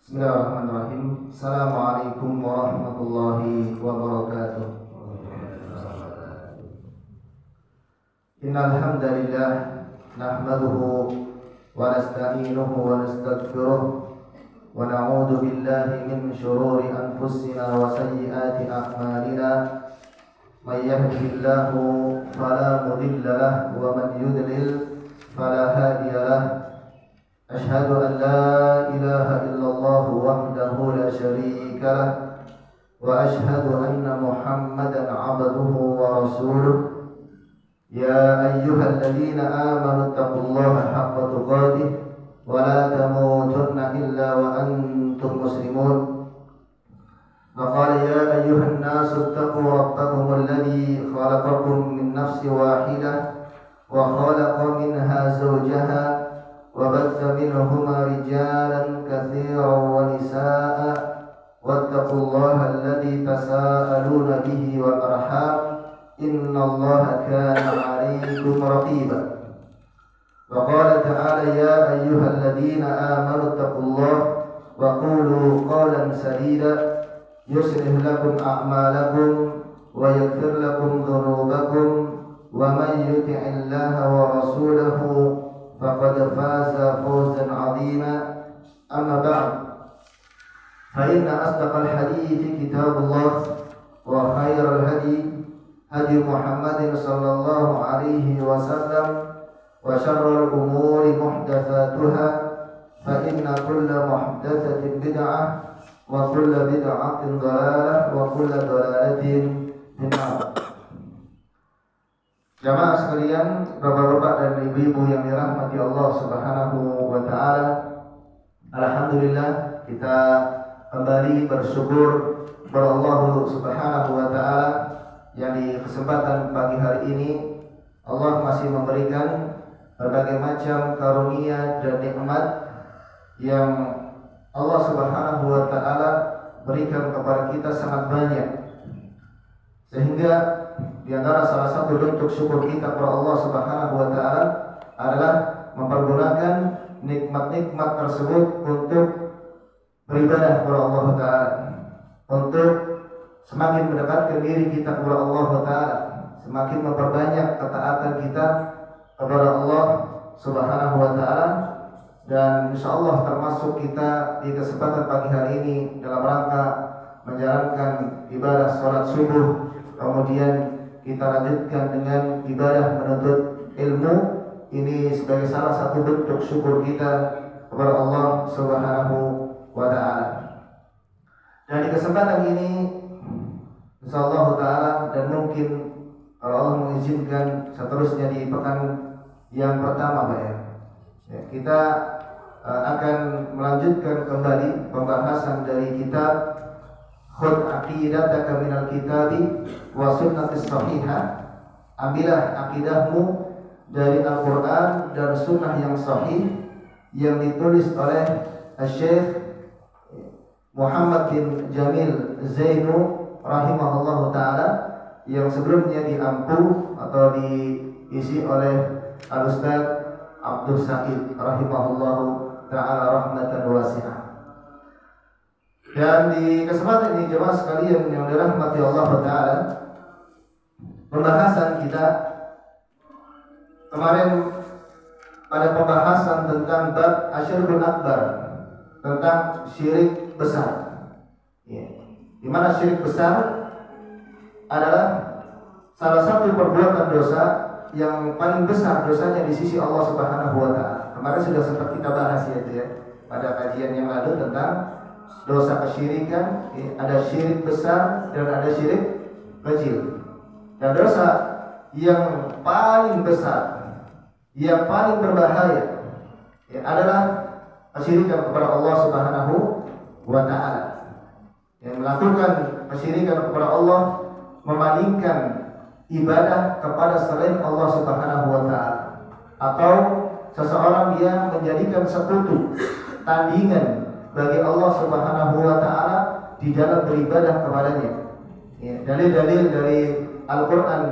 Bismillahirrahmanirrahim. Assalamualaikum warahmatullahi wabarakatuh. Innal hamdalillah nahmaduhu wa nasta'inuhu wa nastaghfiruh wa na'udzu billahi min shururi anfusina wa sayyiati a'malina. May yahdihillahu fala mudilla lahu wa man yudlil fala hadiya lahu. أشهد أن لا إله إلا الله وحده لا شريك له وأشهد أن محمدا عبده ورسوله يا أيها الذين آمنوا اتقوا الله حق تقاته ولا تموتن إلا وأنتم مسلمون فقال يا أيها الناس اتقوا ربكم الذي خلقكم من نفس واحدة وخلق منها زوجها وبث منهما رجالا كثيرا ونساء واتقوا الله الذي تساءلون به والأرحام إن الله كان عليكم رقيبا وقال تعالى يا أيها الذين آمنوا اتقوا الله وقولوا قولا سديدا يصلح لكم أعمالكم ويغفر لكم ذنوبكم ومن يطع الله ورسوله فقد فاز فوزا عظيما. أما بعد فإن أصدق الحديث كتاب الله وخير الهدي هدي محمد صلى الله عليه وسلم وشر الأمور محدثاتها فإن كل محدثة بدعة وكل بدعة ضلالة وكل ضلالة في النار. Jamaah sekalian, bapak-bapak dan ibu-ibu yang dirahmati Allah Subhanahu wa taala. Alhamdulillah kita kembali bersyukur kepada Allah Subhanahu wa taala yang di kesempatan pagi hari ini Allah masih memberikan berbagai macam karunia dan nikmat yang Allah Subhanahu wa taala berikan kepada kita sangat banyak. Sehingga di antara salah satu bentuk syukur kita kepada Allah Subhanahu wa taala adalah mempergunakan nikmat-nikmat tersebut untuk beribadah kepada Allah taala, untuk semakin mendekatkan diri kita kepada Allah taala, semakin memperbanyak ketaatan kita kepada Allah Subhanahu wa taala, dan insyaallah termasuk kita di kesempatan pagi hari ini dalam rangka menjalankan ibadah salat subuh. Kemudian kita lanjutkan dengan ibadah menuntut ilmu. Ini sebagai salah satu bentuk syukur kita kepada Allah Subhanahu wa taala. Dan di kesempatan ini insyaallah taala dan mungkin kalau Allah mengizinkan seterusnya di pekan yang pertama kita akan melanjutkan kembali pembahasan dari kitab Khudh aqidataka minal kitabi wa sunnatis sahihah. Ambillah akidahmu dari Al-Quran dan sunnah yang sahih yang ditulis oleh Syekh Muhammad bin Jamil Zainu rahimahullahu ta'ala, yang sebelumnya diampu atau diisi oleh Al-Ustaz Abdul Saqib rahimahullahu ta'ala rahmatan wasi'ah. Dan di kesempatan ini jemaah sekalian yang dirahmati Allah taala, pembahasan kita kemarin pada pembahasan tentang bab asyirkul akbar, tentang syirik besar. Di mana syirik besar adalah salah satu perbuatan dosa yang paling besar dosanya di sisi Allah Subhanahu wa taala. Kemarin sudah sempat kita bahas pada kajian yang lalu tentang dosa kesyirikan. Ada syirik besar dan ada syirik kecil. Dan dosa yang paling besar, yang paling berbahaya adalah kesyirikan kepada Allah Subhanahu wa taala. Yang melakukan kesyirikan kepada Allah, memalingkan ibadah kepada selain Allah Subhanahu wa taala, atau seseorang yang menjadikan sekutu, tandingan bagi Allah Subhanahu wa taala di dalam beribadah kepadanya. Dalil-dalil dari Al-Qur'an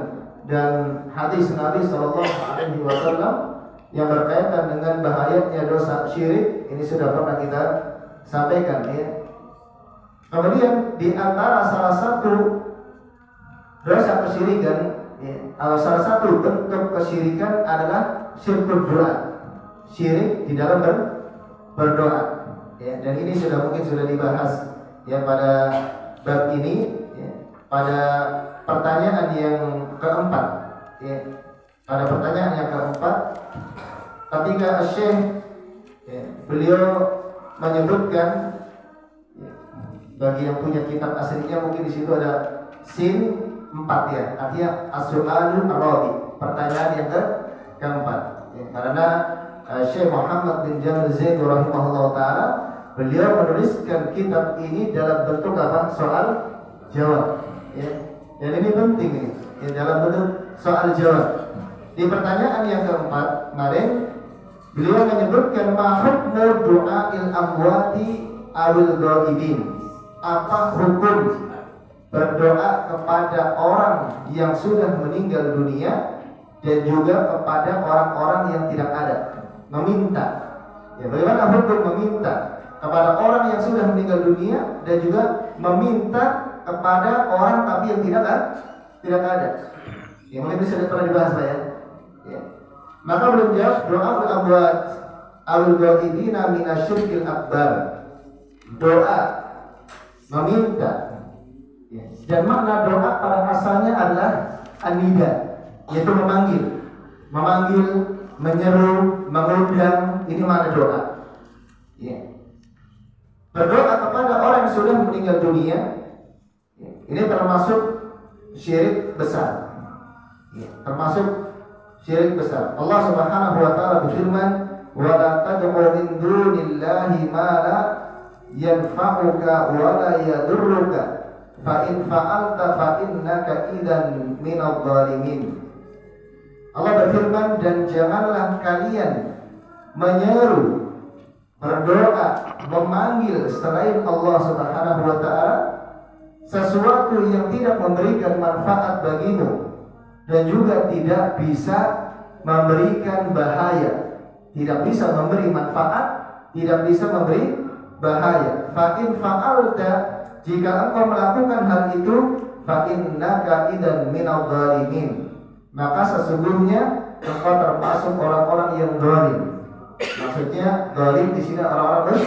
dan hadis Nabi sallallahu alaihi wasallam yang berkaitan dengan bahayanya dosa syirik ini sudah pernah kita sampaikan ya. Kemudian di antara salah satu dosa kesyirikan ya, atau salah satu bentuk kesyirikan adalah syirkul doa, syirik di dalam berdoa ya. Dan ini mungkin sudah dibahas ya pada bab ini ya, pada pertanyaan yang keempat ya. Pada pertanyaan yang keempat ketika Syekh ya, beliau menyebutkan ya, bagi yang punya kitab aslinya mungkin di situ ada sin 4 ya, artinya as-su'alul ar-rabi, pertanyaan yang keempat ya, karena Syekh Muhammad bin Jamil Zaid rahimahullah taala beliau menuliskan kitab ini dalam bentuk apa? Soal jawab ya. Dan ini penting ini ya, dalam bentuk soal jawab. Di pertanyaan yang keempat kemarin beliau menyebutkan ma hukmu du'ail amwati awil ghaibin. Apa hukum berdoa kepada orang yang sudah meninggal dunia dan juga kepada orang-orang yang tidak ada, meminta ya, bagaimana hukum meminta kepada orang yang sudah meninggal dunia dan juga meminta kepada orang tapi yang tidak ada. Yang mungkin sudah pernah dibahas ya. Ya. Maka belum jawab doa al-amwat awil ghaibina minasyirkil akbar. Doa meminta ya. Dan makna doa pada asalnya adalah anida, yaitu memanggil, menyeru, mengundang. Ini makna doa ya. Berdoa kepada orang yang sudah meninggal dunia ya. Ini termasuk syirik besar ya. Termasuk syirik besar. Allah Subhanahu wa taala berfirman, "Wa la tad'u min dunillahi ma la yanfa'uka wa la yadurruka, fa in fa'alta fa innaka idzan minadh dhalimin." Allah berfirman, dan janganlah kalian menyeru, berdoa, memanggil selain Allah Subhanahu wa taala sesuatu yang tidak memberikan manfaat bagimu dan juga tidak bisa memberikan bahaya, tidak bisa memberi manfaat, tidak bisa memberi bahaya. Fa in fa'alta, jika engkau melakukan hal itu, fa innaka idzan minadh dhalimin, maka sesungguhnya engkau termasuk orang-orang yang zalim. Maksudnya zalim di sini orang-orang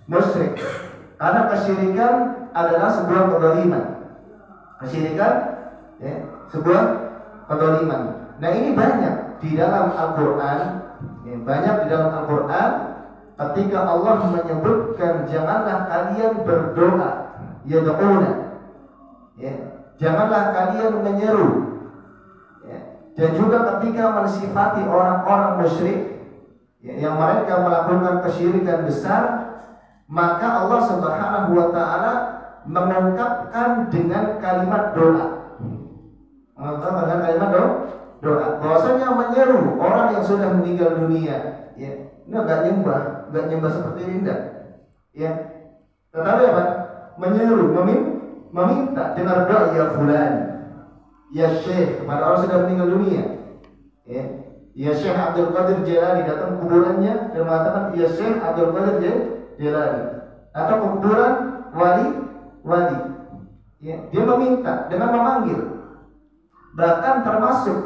musyrik. Karena kesyirikan adalah sebuah kezaliman. Kesyirikan ya, sebuah kezaliman. Nah, ini banyak di dalam Al-Qur'an, ya, banyak di dalam Al-Qur'an ketika Allah menyebutkan janganlah kalian berdoa, yad'una. Ya, janganlah kalian menyeru. Ya, dan juga ketika mensifati orang-orang musyrik ya, yang mereka melakukan kesyirikan besar, maka Allah Subhanahu wa taala mengungkapkan dengan kalimat doa. Mengungkapkan dengan kalimat doa. Bahwasanya menyeru orang yang sudah meninggal dunia, ya, ini enggak nyembah seperti ini enggak. Ya. Tetapi apa? Menyeru, meminta dengan doa, ya fulan, ya syekh, kepada orang sudah meninggal dunia. Ya. Ya Syekh Abdul Qadir Jailani, datang kuburannya dan mengatakan ya Syekh Abdul Qadir Jailani, atau kuburan wali. Ya, dia meminta dengan memanggil. Bahkan termasuk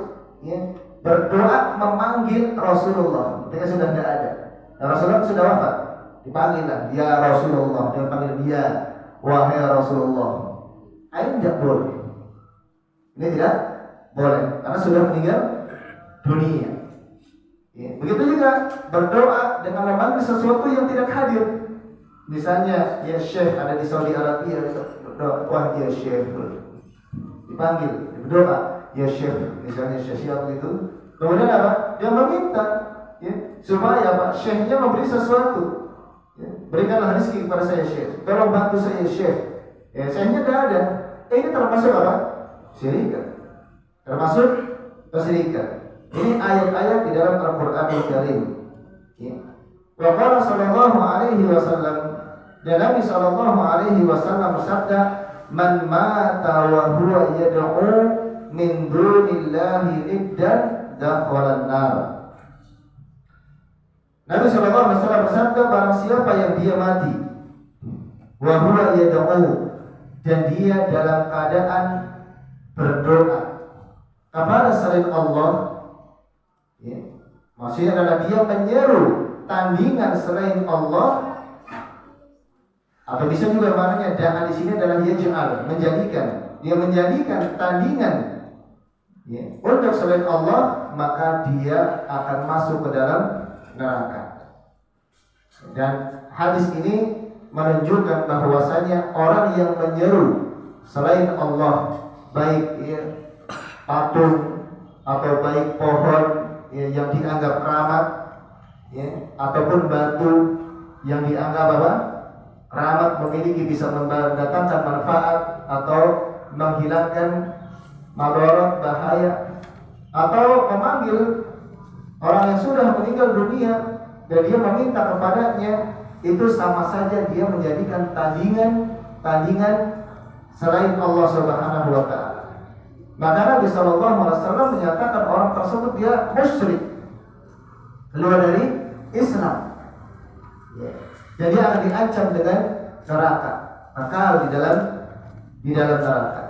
ya, berdoa memanggil Rasulullah ketika sudah tidak ada. Dan Rasulullah sudah wafat. Dipanggillah ya Rasulullah, dia panggil dia wahai Rasulullah. Ini tidak boleh. Ini tidak boleh karena sudah meninggal dunia. Ya, begitu juga berdoa dengan memanggil sesuatu yang tidak hadir. Misalnya ya Syekh ada di Saudi Arabia, berdoa, wah ya Syekh, dipanggil, berdoa ya Syekh, misalnya Syekh siapa gitu. Kemudian apa? Dia meminta ya, supaya Pak Syekhnya memberi sesuatu. Ya, berikanlah rezeki kepada saya Syekh, tolong bantu saya Syekh. Ya, Syekhnya tidak ada. Ini termasuk apa? Syirikan. Termasuk kesyirikan. Ini ayat-ayat di dalam Al-Qur'anul Karim. Ya. Wa qala sallallahu alaihi wasallam, dan Nabi sallallahu alaihi wasallam bersabda, "Man mata wa huwa yad'u min dunillahi niddan dakhala an-nar." Nabi sallallahu alaihi wasallam bersabda, barang siapa yang dia mati wa huwa yad'u, dan dia dalam keadaan berdoa kepada selain Allah, ya. Maksudnya adalah dia menyeru tandingan selain Allah, atau bisa juga maknanya da'a di sini adalah yaj'al, menjadikan, dia menjadikan tandingan, ya, untuk selain Allah, maka dia akan masuk ke dalam neraka. Dan hadis ini menunjukkan bahwasanya orang yang menyeru selain Allah, baik ya, patung atau baik pohon ya, yang dianggap keramat, ya, ataupun batu yang dianggap apa? Keramat, memiliki bisa mendatangkan manfaat atau menghilangkan madarat, bahaya, atau memanggil orang yang sudah meninggal dunia dan dia meminta kepadanya, itu sama saja dia menjadikan tandingan selain Allah Subhanahu wa taala. Maka Nabi sallallahu alaihi wasallam menyatakan orang tersebut dia musyrik, keluar dari Islam. Ya. Jadi akan diancam dengan neraka, kekal di dalam neraka.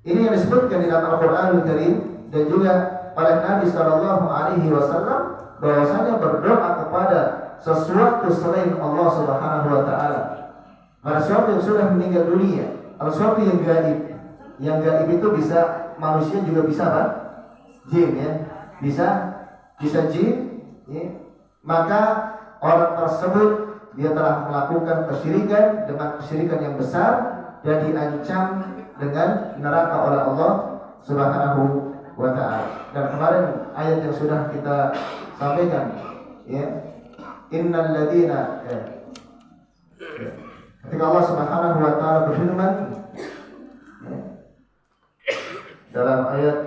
Ini yang disebutkan di dalam Al-Qur'anul Karim dan juga oleh Nabi sallallahu alaihi wasallam bahwasanya berdoa kepada sesuatu selain Allah Subhanahu wa taala, sesuatu yang sudah meninggal dunia, sesuatu yang gaib. Yang gaib itu bisa manusia juga bisa apa? Jin ya. Bisa jin ya. Maka orang tersebut dia telah melakukan kesyirikan dengan kesyirikan yang besar dan diancam dengan neraka oleh Allah Subhanahu wa taala. Dan kemarin ayat yang sudah kita sampaikan ya, innal ladina ketika Allah Subhanahu wa taala berfirman ya, dalam ayat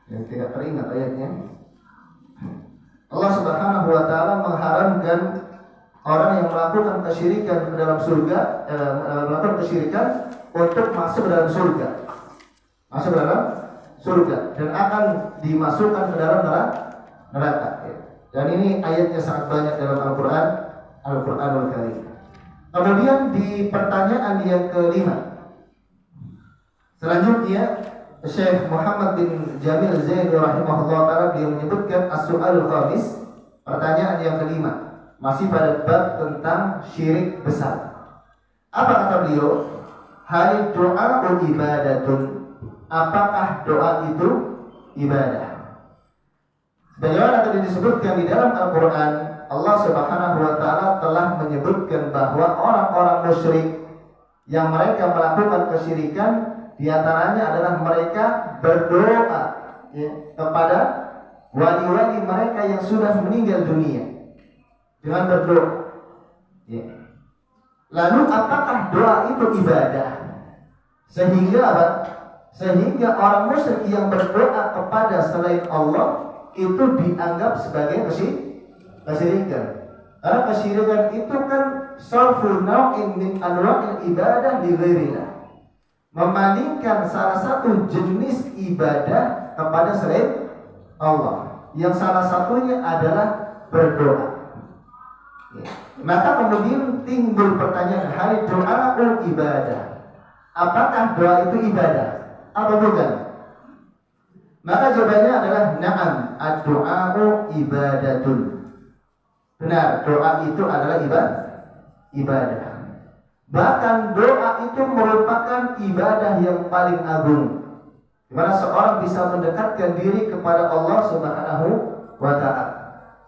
yang tidak teringat ayatnya, Allah Subhanahu wa taala mengharamkan orang yang melakukan kesyirikan ke dalam surga, melakukan kesyirikan untuk masuk ke dalam surga. Masuk ke dalam surga dan akan dimasukkan ke dalam neraka. Dan ini ayatnya sangat banyak dalam Al-Qur'anul Karim. Kemudian di pertanyaan yang kelima, selanjutnya Syekh Muhammad bin Jamil Zaini rahimahullah taala dia menyebutkan as-su'alul khamis, pertanyaan yang kelima, masih pada bab tentang syirik besar. Apa kata beliau? Hal doa ibadatun, apakah doa itu ibadah? Sebagaimana tadi disebutkan di dalam Al-Quran, Allah Subhanahu wa taala telah menyebutkan bahwa orang-orang musyrik yang mereka melakukan kesyirikan, di antaranya adalah mereka berdoa ya, kepada wali-wali mereka yang sudah meninggal dunia dengan berdoa. Ya. Lalu apakah doa itu ibadah? Sehingga apa? Sehingga orang musyrik yang berdoa kepada selain Allah itu dianggap sebagai kesyirikan. Karena kesyirikan itu kan sarfu naw'in min anwa'il ibadah li ghairillah. Memalingkan salah satu jenis ibadah kepada selain Allah, yang salah satunya adalah berdoa. Ya. Maka kemudian timbul pertanyaan, hal doa ibadah? Apakah doa itu ibadah atau bukan? Maka jawabannya adalah na'am, ad-du'a'u ibadatun. Benar, doa itu adalah ibadah. Bahkan doa itu merupakan ibadah yang paling agung, di mana seorang bisa mendekatkan diri kepada Allah Subhanahu wa taala.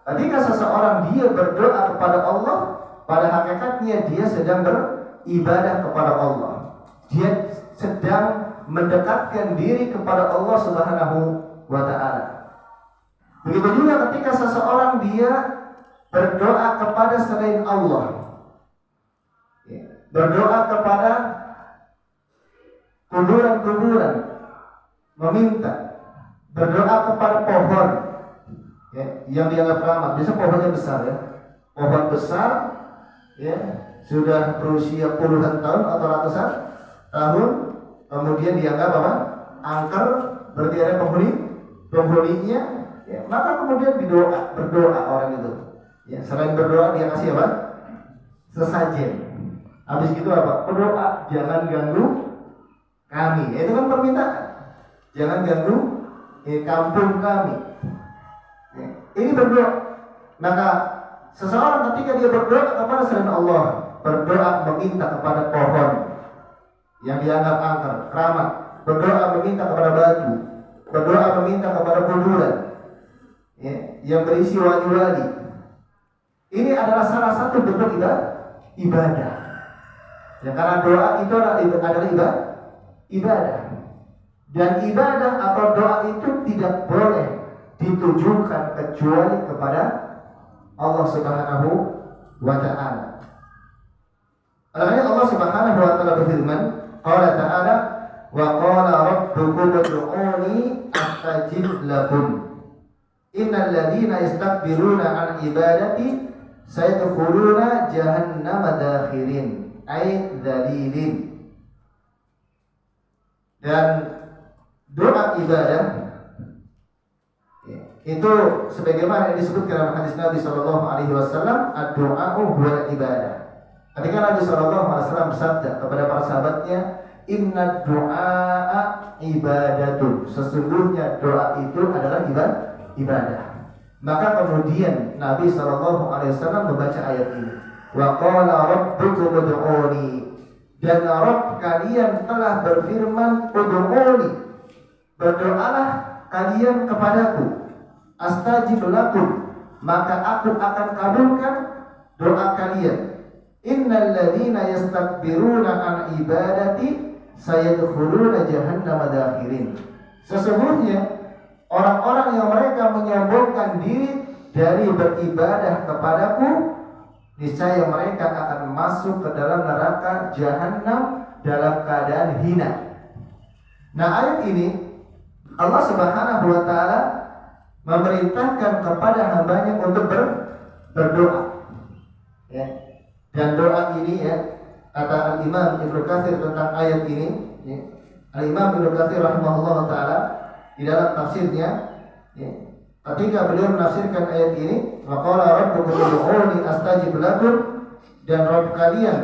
Ketika seseorang dia berdoa kepada Allah, pada hakikatnya dia sedang beribadah kepada Allah. Dia sedang mendekatkan diri kepada Allah Subhanahu wa taala. Begitu juga ketika seseorang dia berdoa kepada selain Allah, berdoa kepada kuburan-kuburan, meminta, berdoa kepada pohon ya, yang dianggap keramat. Biasanya pohonnya besar ya, pohon besar ya, sudah berusia puluhan tahun atau ratusan tahun, kemudian dianggap apa? Angker, berarti ada penghuninya, ya, maka kemudian berdoa orang itu. Ya, selain berdoa dia kasih apa? Sesajen. Habis itu apa? Berdoa, jangan ganggu kami. Ya, itu kan permintaan. Jangan ganggu kampung kami. Ya, ini berdoa. Maka seseorang ketika dia berdoa kepada selain Allah, berdoa meminta kepada pohon yang dianggap angker, keramat, berdoa meminta kepada batu, berdoa meminta kepada kuburan, ya, yang berisi wali-wali. Ini adalah salah satu bentuk ibadah. Ya, karena doa itu adalah ibadah. Dan ibadah atau doa itu tidak boleh ditujukan kecuali kepada Allah Subhanahu wa ta'ala. Makanya Allah Subhanahu wa ta'ala berfirman, qala ta'ala wa qala rabbukum ud'uni astajib lakum innal ladzina yastakbiruna an ibadati sayadkhuluna jahannama dakhirin ay dzalilin. Dan doa ibadah itu sebagaimana yang disebutkan dalam hadis Nabi sallallahu alaihi wasallam, ad-du'a'u huwal ibadah. Ketika Nabi sallallahu alaihi wasallam bersabda kepada para sahabatnya, inna du'a ibadatun, sesungguhnya doa itu adalah ibadah. Maka kemudian Nabi sallallahu alaihi wasallam membaca ayat ini, wa qala rabbukum ud'uni, dan Rabb kalian telah berfirman, ud'uni, berdoalah kalian kepadaku, astajib lakum, maka aku akan kabulkan doa kalian. Innal ladzina yastakbiruna an ibadati sayadkhuluna jahannama dakhirin. Sesungguhnya orang-orang yang mereka menyombongkan diri dari beribadah kepadaku, niscaya mereka akan masuk ke dalam neraka jahanam dalam keadaan hina. Nah, ayat ini Allah Subhanahu wa ta'ala memerintahkan kepada hambanya untuk berdoa. Ya. Dan doa ini, ya, kata Al-Imam Ibnu Katsir tentang ayat ini, ya, Al-Imam Ibnu Katsir rahimahullah ta'ala di dalam tafsirnya, ya, ketika beliau menafsirkan ayat ini, waqala rabbukum ud'uni astajib lakum, dan Rabb kalian,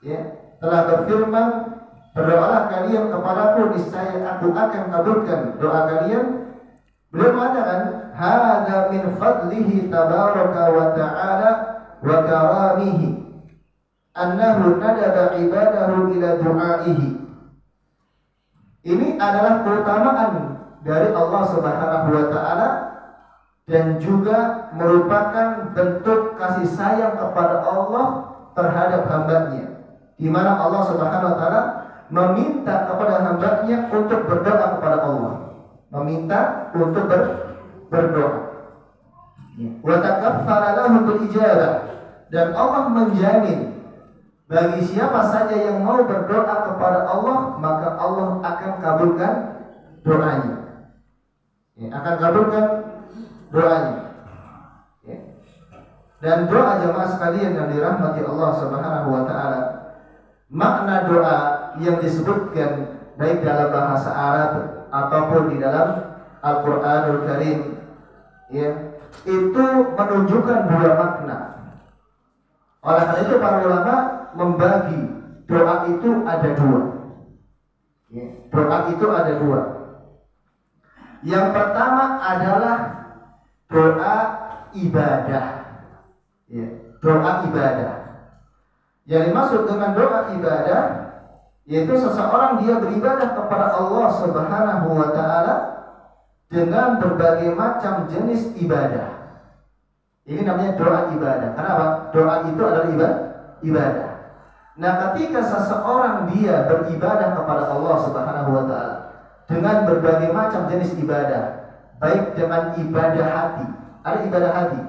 ya, telah berfirman, berdoalah kalian kepadaku, niscaya aku akan kabulkan doa kalian. Beliau mengatakan, hadza min fadlihi tabaraka wa ta'ala wa karamihi annahu nadaba ibadahu ila du'aihi. Ini adalah keutamaan dari Allah Subhanahu wa ta'ala dan juga merupakan bentuk kasih sayang kepada Allah terhadap hambanya, di mana Allah Subhanahu wa ta'ala meminta kepada hambanya untuk berdoa kepada Allah, meminta untuk berdoa. Wa takaffara lahu bil ijabah, dan Allah menjamin bagi siapa saja yang mau berdoa kepada Allah, maka Allah akan kabulkan doanya. Ya, akan kabulkan doanya. Ya. Dan doa jemaah sekalian yang dirahmati Allah Subhanahu wa ta'ala, makna doa yang disebutkan baik dalam bahasa Arab ataupun di dalam Al-Qur'anul Karim, ya, itu menunjukkan dua makna. Oleh karena itu para ulama membagi doa itu ada dua. Ya, doa itu ada dua. Yang pertama adalah doa ibadah. Ya, doa ibadah. Yang dimaksud dengan doa ibadah yaitu seseorang dia beribadah kepada Allah Subhanahu wa ta'ala dengan berbagai macam jenis ibadah. Ini namanya doa ibadah. Kenapa? Doa itu adalah ibadah. Nah, ketika seseorang dia beribadah kepada Allah Subhanahu wa ta'ala dengan berbagai macam jenis ibadah, baik dengan ibadah hati. Ada ibadah hati.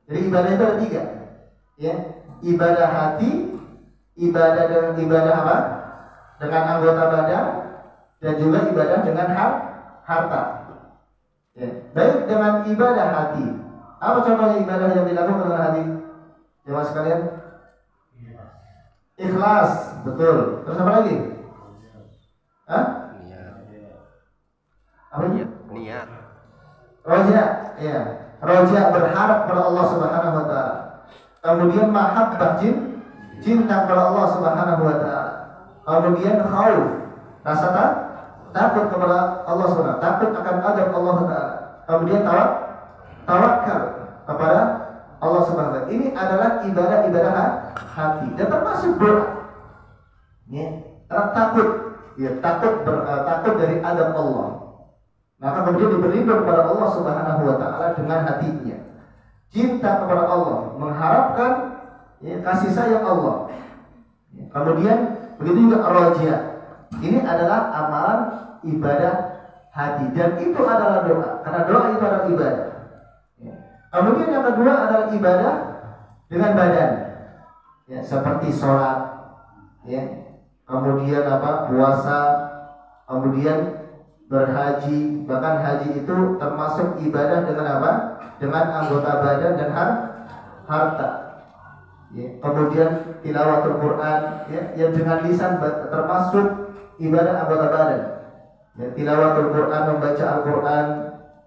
Jadi ibadah itu ada tiga. Ya, ibadah hati, ibadah dengan ibadah apa? Dengan anggota badan, dan juga ibadah dengan harta. Ya, baik dengan ibadah hati. Apa contohnya ibadah yang dilakukan dengan hati? Jemaah sekalian? Ikhlas, betul. Terus apa lagi? Hah? Apa? Niat. Roja, ya. Roja berharap kepada Allah Subhanahu wa taala. Kemudian mahabbah, cinta kepada Allah Subhanahu wa taala. Kemudian khauf, rasa takut kepada Allah Subhanahu, takut akan azab Allah taala. Kemudian tawakal kepada Allah Subhanahu wa taala. Ini adalah ibadah-ibadah hati dan termasuk doa. Ya, takut takut dari azab Allah. Maka kemudian berlindung kepada Allah Subhanahu wa taala dengan hatinya. Cinta kepada Allah, mengharapkan kasih sayang Allah. Kemudian begitu juga roja. Ini adalah amalan ibadah hati dan itu adalah doa. Karena doa itu adalah ibadah. Kemudian yang kedua adalah ibadah dengan badan. Ya, seperti sholat, ya. Kemudian puasa, kemudian berhaji, bahkan haji itu termasuk ibadah dengan dengan anggota badan dan harta. Ya. Kemudian tilawatul Quran, ya, yang dengan lisan termasuk ibadah anggota badan. Ya, tilawatul Quran, membaca Al-Quran,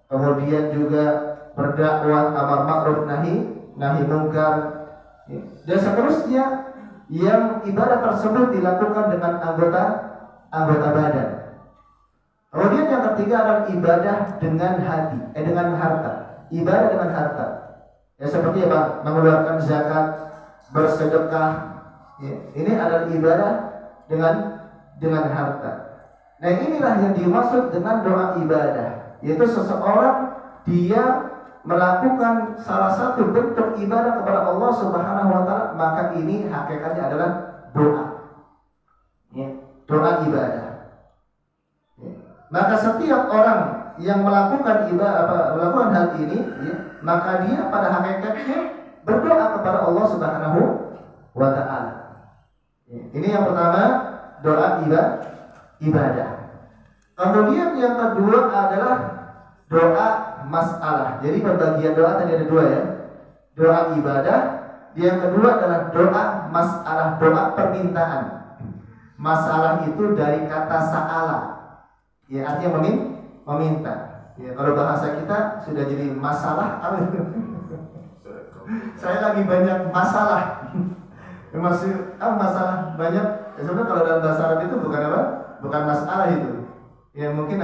kemudian juga berdakwah, amar ma'ruf nahi mungkar, ya. Dan seterusnya yang ibadah tersebut dilakukan dengan anggota badan. Kemudian yang ketiga adalah ibadah dengan hati, dengan harta. Ibadah dengan harta. Ya seperti mengeluarkan zakat, bersedekah. Ya, ini adalah ibadah dengan harta. Nah, inilah yang dimaksud dengan doa ibadah, yaitu seseorang dia melakukan salah satu bentuk ibadah kepada Allah Subhanahu wa taala, maka ini hakikatnya adalah doa. Ya, doa ibadah. Maka setiap orang yang melakukan melakukan hal ini, ya, maka dia pada hakikatnya berdoa kepada Allah Subhanahu wa taala. Ini yang pertama, doa ibadah. Kemudian yang kedua adalah doa masalah. Jadi pembagian doa tadi ada dua, ya. Doa ibadah, yang kedua adalah doa masalah, doa permintaan. Masalah itu dari kata sa'ala. Ya, artinya meminta. Ya, kalau bahasa kita sudah jadi masalah. Saya lagi banyak masalah. Masalah banyak. Ya, sebenarnya kalau dalam bahasa Arab itu bukan masalah itu. Ya mungkin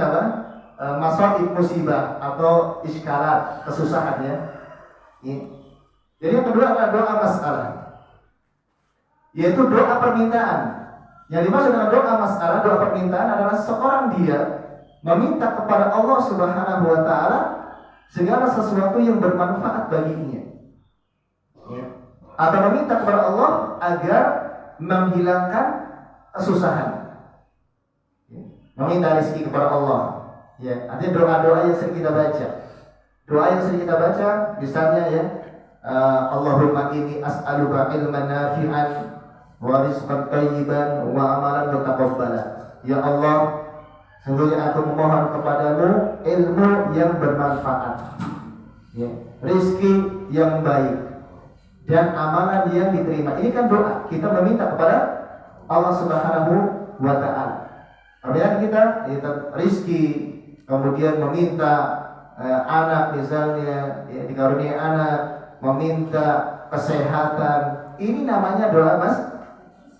masaib, musibah atau iskalat, kesusahan, ya. Jadi yang kedua adalah doa masalah, yaitu doa permintaan. Yang dimaksud dengan doa masalah, doa permintaan adalah seorang dia meminta kepada Allah Subhanahu wa taala segala sesuatu yang bermanfaat baginya. Ya. Atau meminta kepada Allah agar menghilangkan kesusahan. Ya. Meminta rezeki kepada Allah. Ya, artinya doa-doa yang sering kita baca. Doa yang sering kita baca misalnya, ya, Allahumma inni as'aluka ilman nafi'an wa rizqan thayyiban wa amalan mutaqabbala. Ya Allah, sungguhnya aku memohon kepadamu ilmu yang bermanfaat, ya, rezeki yang baik dan amalan yang diterima. Ini kan doa. Kita meminta kepada Allah Subhanahu wa taala. Kemudian kita rezeki, kemudian meminta anak misalnya, ya, dikaruniai anak, meminta kesehatan. Ini namanya doa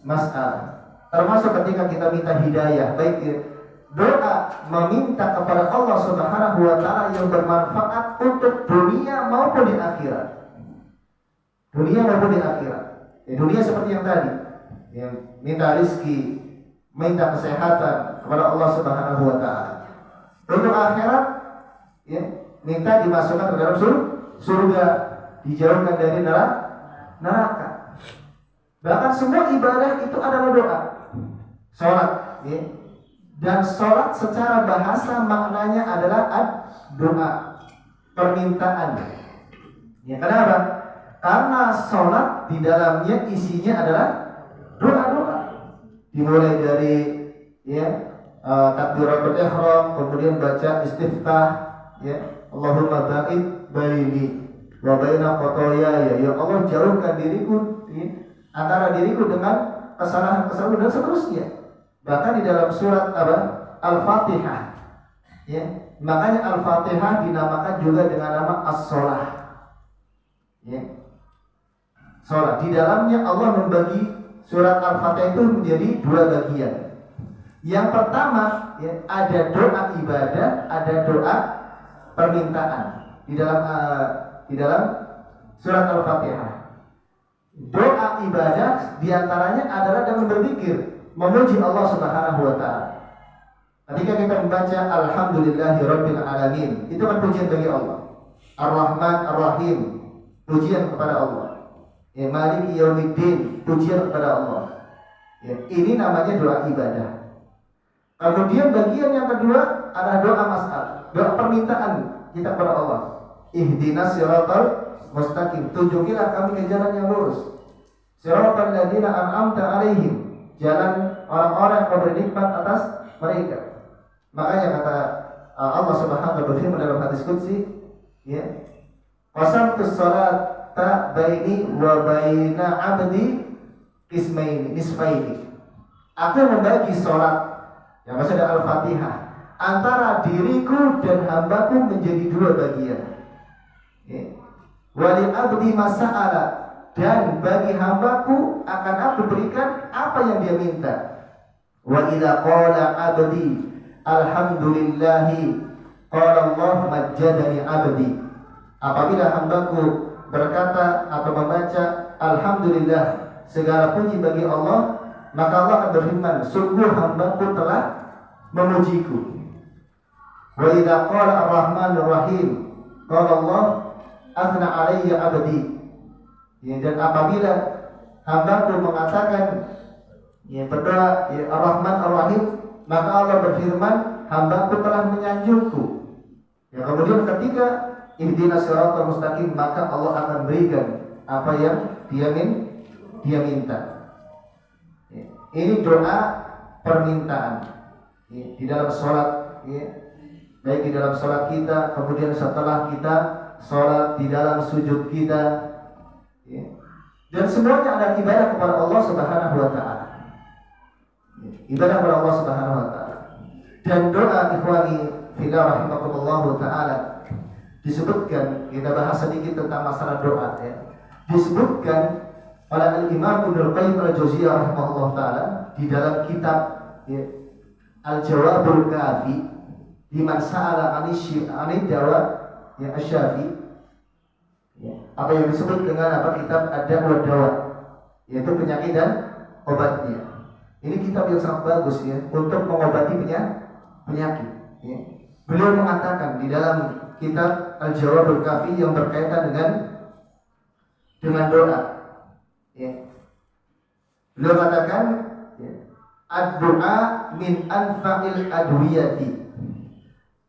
masalah. Termasuk ketika kita minta hidayah, baik doa meminta kepada Allah Subhanahu wa taala yang bermanfaat untuk dunia maupun di akhirat. Dunia maupun di akhirat. Ya, dunia seperti yang tadi, yang minta rezeki, minta kesehatan kepada Allah Subhanahu wa taala. Untuk akhirat, ya, minta dimasukkan ke dalam surga, dijauhkan dari neraka. Bahkan semua ibadah itu adalah doa. Salat, ya. Dan salat secara bahasa maknanya adalah doa, permintaan. Ya, kenapa? Karena salat di dalamnya isinya adalah doa-doa. Dimulai dari, ya, takbiratul ihram, kemudian baca istiftah, ya, Allahumma ba'id baini wa baina khotoyaya, ya Allah jauhkan diriku, ya, antara diriku dengan kesalahan-kesalahan dan seterusnya. Bahkan di dalam surat Al-Fatihah, ya, Makanya Al-Fatihah dinamakan juga dengan nama As-Shalah. Ya. Shalah. Di dalamnya Allah membagi surat Al-Fatihah itu menjadi dua bagian. Yang pertama, ya, ada doa ibadah, ada doa permintaan di dalam surat Al-Fatihah. Doa ibadah diantaranya adalah dengan berzikir, memuji Allah Subhanahu wa Ta'ala. Ketika kita membaca Alhamdulillahirabbil alamin, itu kan pujian bagi Allah. Ar-Rahman Ar-Rahim, pujian kepada Allah. Ya, Maliki Yaumiddin, pujian kepada Allah. Ya, ini namanya doa ibadah. Kemudian bagian yang kedua adalah doa mas'al, doa permintaan kita kepada Allah. Ihdinas siratal mustaqim, tunjukilah kami ke jalan yang lurus. Siratal ladzina an'amta 'alaihim, jalan orang-orang yang kau beri nikmat atas mereka. Makanya kata Allah Subhanahu wa taala dalam hadis qudsi, ya, qasamtus salata baini wa baina 'abdi qismaini nisfaini. Aku membagi salat yang maksudnya Al-Fatihah antara diriku dan hambaku menjadi dua bagian. Ya. Walil abdi masa'ala, dan bagi hambaku akan aku berikan apa yang dia minta. Wa idza qala abdi alhamdulillahi qala Allah majjadani abdi. Apabila hambaku berkata atau membaca alhamdulillah, segala puji bagi Allah, maka Allah akan berfirman, sungguh hambaku telah memujiku. Wa idza qala ar-rahmanur rahim qala Allah athna alayya abdi. Ya, dan apabila hambaku mengatakan, ya, berdoa, ya, Ar-Rahman Ar-Rahim, maka Allah berfirman, hambaku telah menyanjungku. Ya, kemudian ketika ihdinas siratal mustaqim, maka Allah akan berikan apa yang dia minta. Ya, ini doa permintaan, ya, di dalam sholat, ya, baik di dalam sholat kita, kemudian setelah kita sholat, di dalam sujud kita, ya. Dan semuanya adalah ibadah kepada Allah Subhanahu wa Ta'ala, ya, ibadah kepada Allah Subhanahu wa Ta'ala. Dan doa ikhwani fillah rahimakumullah ta'ala disebutkan, kita bahas sedikit tentang masalah doa, ya. Disebutkan oleh Al-Imam Ibnu Qayyim Al-Jauziyah rahimahullah ta'ala di dalam kitab, ya, Al-Jawabul Kafi liman sa'ala 'anid dawa, ya, Asy-Syafi. Ya, apa yang disebut dengan apa kitab Ad-Da' wa Dawa, yaitu penyakit dan obatnya. Ini kitab yang sangat bagus, ya, untuk mengobati penyakit. Ya. Beliau mengatakan di dalam kitab Al-Jawabul Kafi yang berkaitan dengan doa. Ya. Beliau katakan, ya, ad-du'a min anfa'il adwiyati.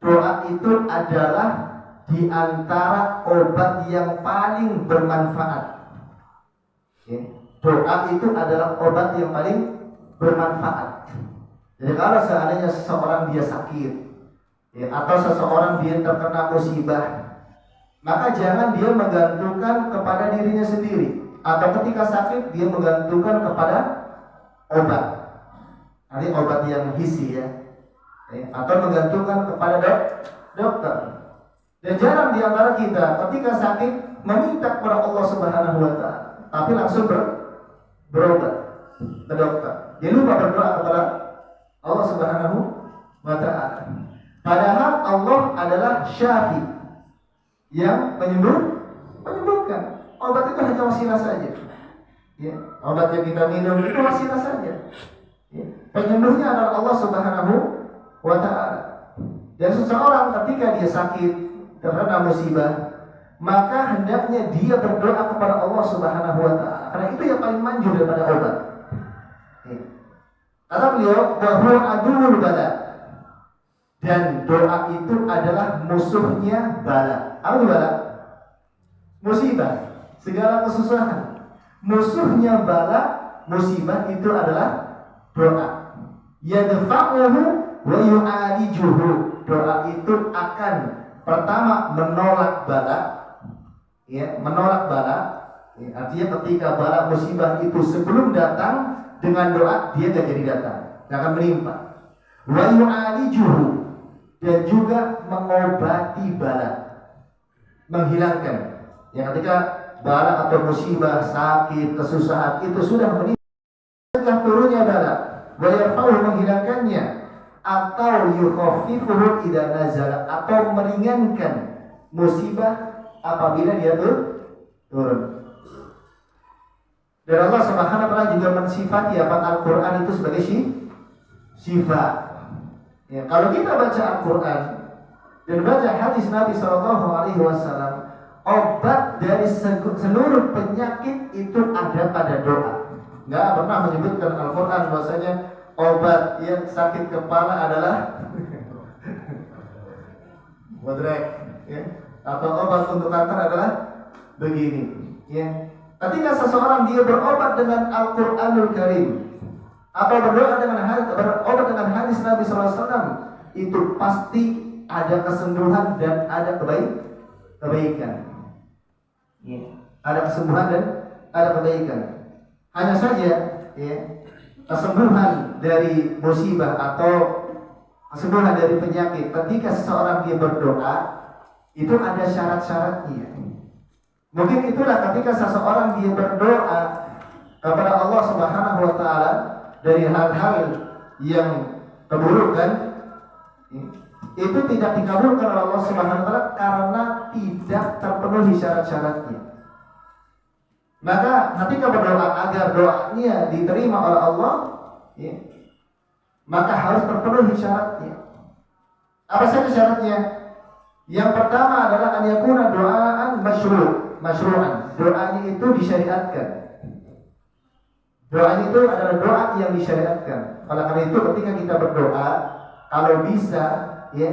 Doa itu adalah di antara obat yang paling bermanfaat. Ya. Doa itu adalah obat yang paling bermanfaat. Jadi kalau seandainya seseorang dia sakit, ya, atau seseorang dia terkena musibah, maka jangan dia menggantungkan kepada dirinya sendiri, atau ketika sakit dia menggantungkan kepada obat. Ini obat yang hissi, ya, atau menggantungkan kepada dokter. Dan jarang di antara kita ketika sakit meminta kepada Allah Subhanahu wa Ta'ala, tapi langsung berobat ke dokter. Dia lupa berdoa kepada Allah Subhanahu wa Ta'ala. Padahal Allah adalah Syafi, yang menyembuhkan. Obat itu hanya wasilah saja. Ya, obat yang kita minum itu wasilah saja. Ya, penyembuhnya adalah Allah Subhanahu wa Ta'ala. Dan seseorang ketika dia sakit, terkena musibah, maka hendaknya dia berdoa kepada Allah Subhanahu wa Ta'ala, karena itu yang paling manjur daripada obat. Kata beliau, bahwa aduul bala, dan doa itu adalah musuhnya bala. Apa itu bala? Musibah, segala kesusahan. Musuhnya bala, musibah itu adalah doa. Yadfa'uhu wa yu'alijuhu. Doa itu akan pertama menolak bala, ya, menolak bala, ya, artinya ketika bala musibah itu sebelum datang, dengan doa dia tidak jadi datang, tidak akan menimpa. Wa yu'alijuhu, dan juga mengobati bala, menghilangkan. Yang ketika bala atau musibah, sakit, kesusahan itu sudah meninggal turunnya bala, wa yarfa'u menghilangkannya, atau yukhaffifuhu idza nazala, atau meringankan musibah apabila dia turun. Dan Allah Subhanahu wa taala juga mensifati Al-Qur'an itu sebagai sifat. Ya, kalau kita baca Al-Qur'an dan baca hadis Nabi sallallahu alaihi wasallam, obat dari seluruh penyakit itu ada pada doa. Enggak pernah menyebutkan Al-Qur'an bahwasanya obat yang sakit kepala adalah bodrek, ya, atau obat untuk kanker adalah begini, ya. Ketika seseorang dia berobat dengan Al-Qur'anul Karim atau berobat dengan hadis Nabi SAW, itu pasti ada kesembuhan dan ada kebaikan. Ya. Ada kesembuhan dan ada kebaikan. Hanya saja, ya, kesembuhan dari musibah atau kesembuhan dari penyakit ketika seseorang dia berdoa itu ada syarat-syaratnya. Mungkin itulah ketika seseorang dia berdoa kepada Allah Subhanahu wa taala dari hal-hal yang keburukan, itu tidak dikabulkan oleh Allah Subhanahu wa taala karena tidak terpenuhi syarat-syaratnya. Maka ketika berdoa agar doanya diterima oleh Allah, ya, maka harus terpenuhi syaratnya. Apa saja syaratnya? Yang pertama adalah an yakuna doaan masyru'an. Doanya itu disyariatkan. Doanya itu adalah doa yang disyariatkan. Oleh karena itu ketika kita berdoa, kalau bisa, ya,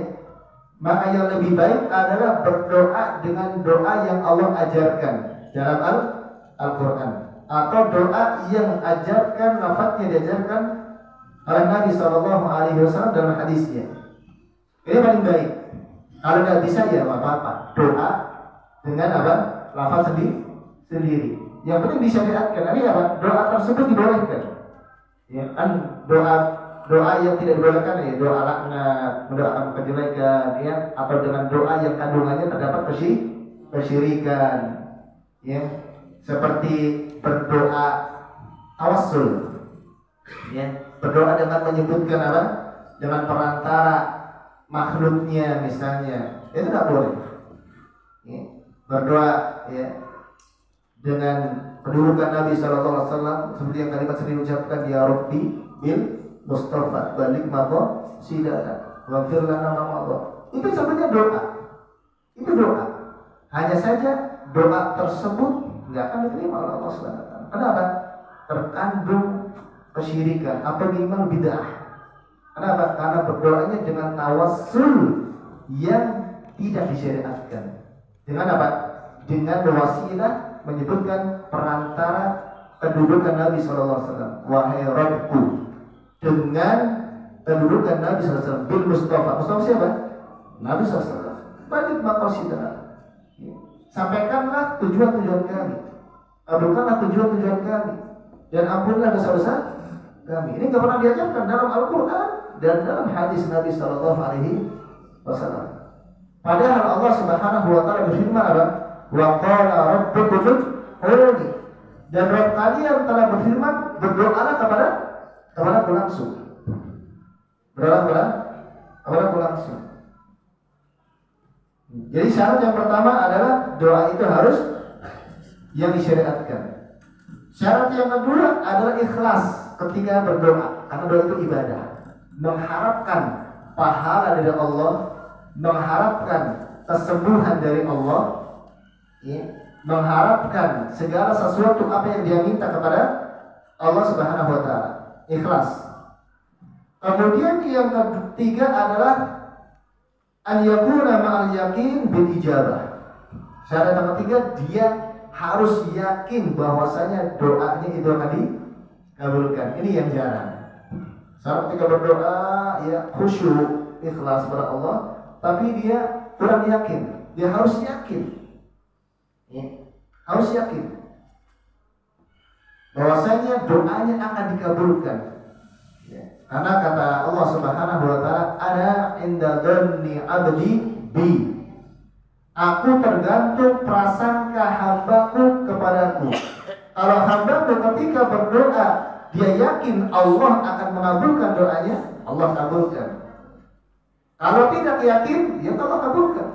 maka yang lebih baik adalah berdoa dengan doa yang Allah ajarkan dalam Al-Qur'an, atau doa yang ajarkan lafadznya diajarkan oleh Nabi Shallallahu Alaihi Wasallam dalam hadisnya. Ini paling baik. Kalau tidak bisa ya apa-apa, doa dengan apa? Lafaz sendiri. Yang penting disyariatkan. Ini apa? Doa tersebut dibolehkan. Ya kan, doa yang tidak dibolehkan, ya doa laknat, mendoakan kejelekan, ya, atau dengan doa yang kandungannya terdapat kesyirikan, ya, seperti berdoa tawassul, ya, berdoa dengan menyebutkan apa? Dengan perantara makhluknya misalnya, itu tidak boleh. Ya, berdoa, ya, dengan kedudukan Nabi Sallallahu Alaihi Wasallam seperti yang kalimat sering diucapkan, ya Rabbi bil Mustafa balik mako sidana wafir lana mama. Itu sebenarnya doa. Itu doa. Hanya saja doa tersebut tidak akan diterima oleh Allah Subhanahu wa taala. Kenapa? Terkandung kesyirikan atau minimal bid'ah. Kenapa? Karena berdoanya dengan tawassul yang tidak disyariatkan. Dengan apa? Dengan wasilah menyebutkan perantara kedudukan Nabi Sallallahu Alaihi Wasallam. Wahai Rabbku, dengan kedudukan Nabi Sallallahu Alaihi Wasallam bil Mustafa. Mustafa siapa? Nabi Sallallahu Alaihi Wasallam. Balik maqasidana. Sampaikanlah tujuan-tujuan kami, kabulkanlah tujuan-tujuan kami, dan ampunilah dosa-dosa kami. Ini tidak pernah diajarkan dalam Al-Qur'an dan dalam hadis Nabi Sallallahu Alaihi Wasallam. Padahal Allah Subhanahu Wa Taala berfirman apa? Wa qala rabbukum ud'uni, dan Rabb kalian telah berfirman, berdoalah kepada aku langsung. Berdoalah kepada aku langsung. Jadi syarat yang pertama adalah doa itu harus yang disyariatkan. Syarat yang kedua adalah ikhlas ketika berdoa, karena doa itu ibadah. Mengharapkan pahala dari Allah, mengharapkan kesembuhan dari Allah, ya, mengharapkan segala sesuatu apa yang dia minta kepada Allah Subhanahu wa taala. Ikhlas. Kemudian yang ketiga adalah an yakuna ma'al yakin bil ijabah. Syarat yang ketiga, dia harus yakin bahwasanya doanya itu akan dikabulkan. Ini yang jarang. Saat ketika berdoa, ya khusyuk, ikhlas kepada Allah, tapi dia kurang yakin. Dia harus yakin, ya, harus yakin bahwasanya doanya akan dikabulkan. Ya. Karena kata Allah Subhanahu wa taala, "Ana inda dhanni 'abdi bi." Aku tergantung prasangka hambaku kepadaku. Kalau hambaku ketika berdoa dia yakin Allah akan mengabulkan doanya, Allah kabulkan. Kalau tidak yakin, ya Allah kabulkan.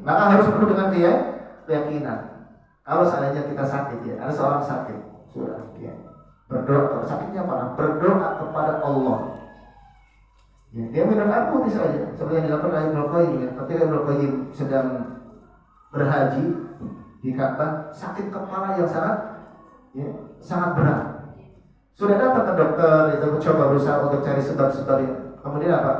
Maka harus penuh dengan keyakinan. Kalau seandainya kita sakit, ya ada seorang sakit, sudah ya, berdoa, sakitnya apa? Berdoa kepada Allah. Ya, dia minum air putih saja, seperti yang dilakukan oleh Ibnu Qayyim. Ya. Ketika Ibnu Qayyim sedang berhaji di Ka'bah, sakit kepala yang sangat berat. Sudah datang ke dokter, itu coba berusaha untuk cari sebab-sebabnya. Kemudian apa?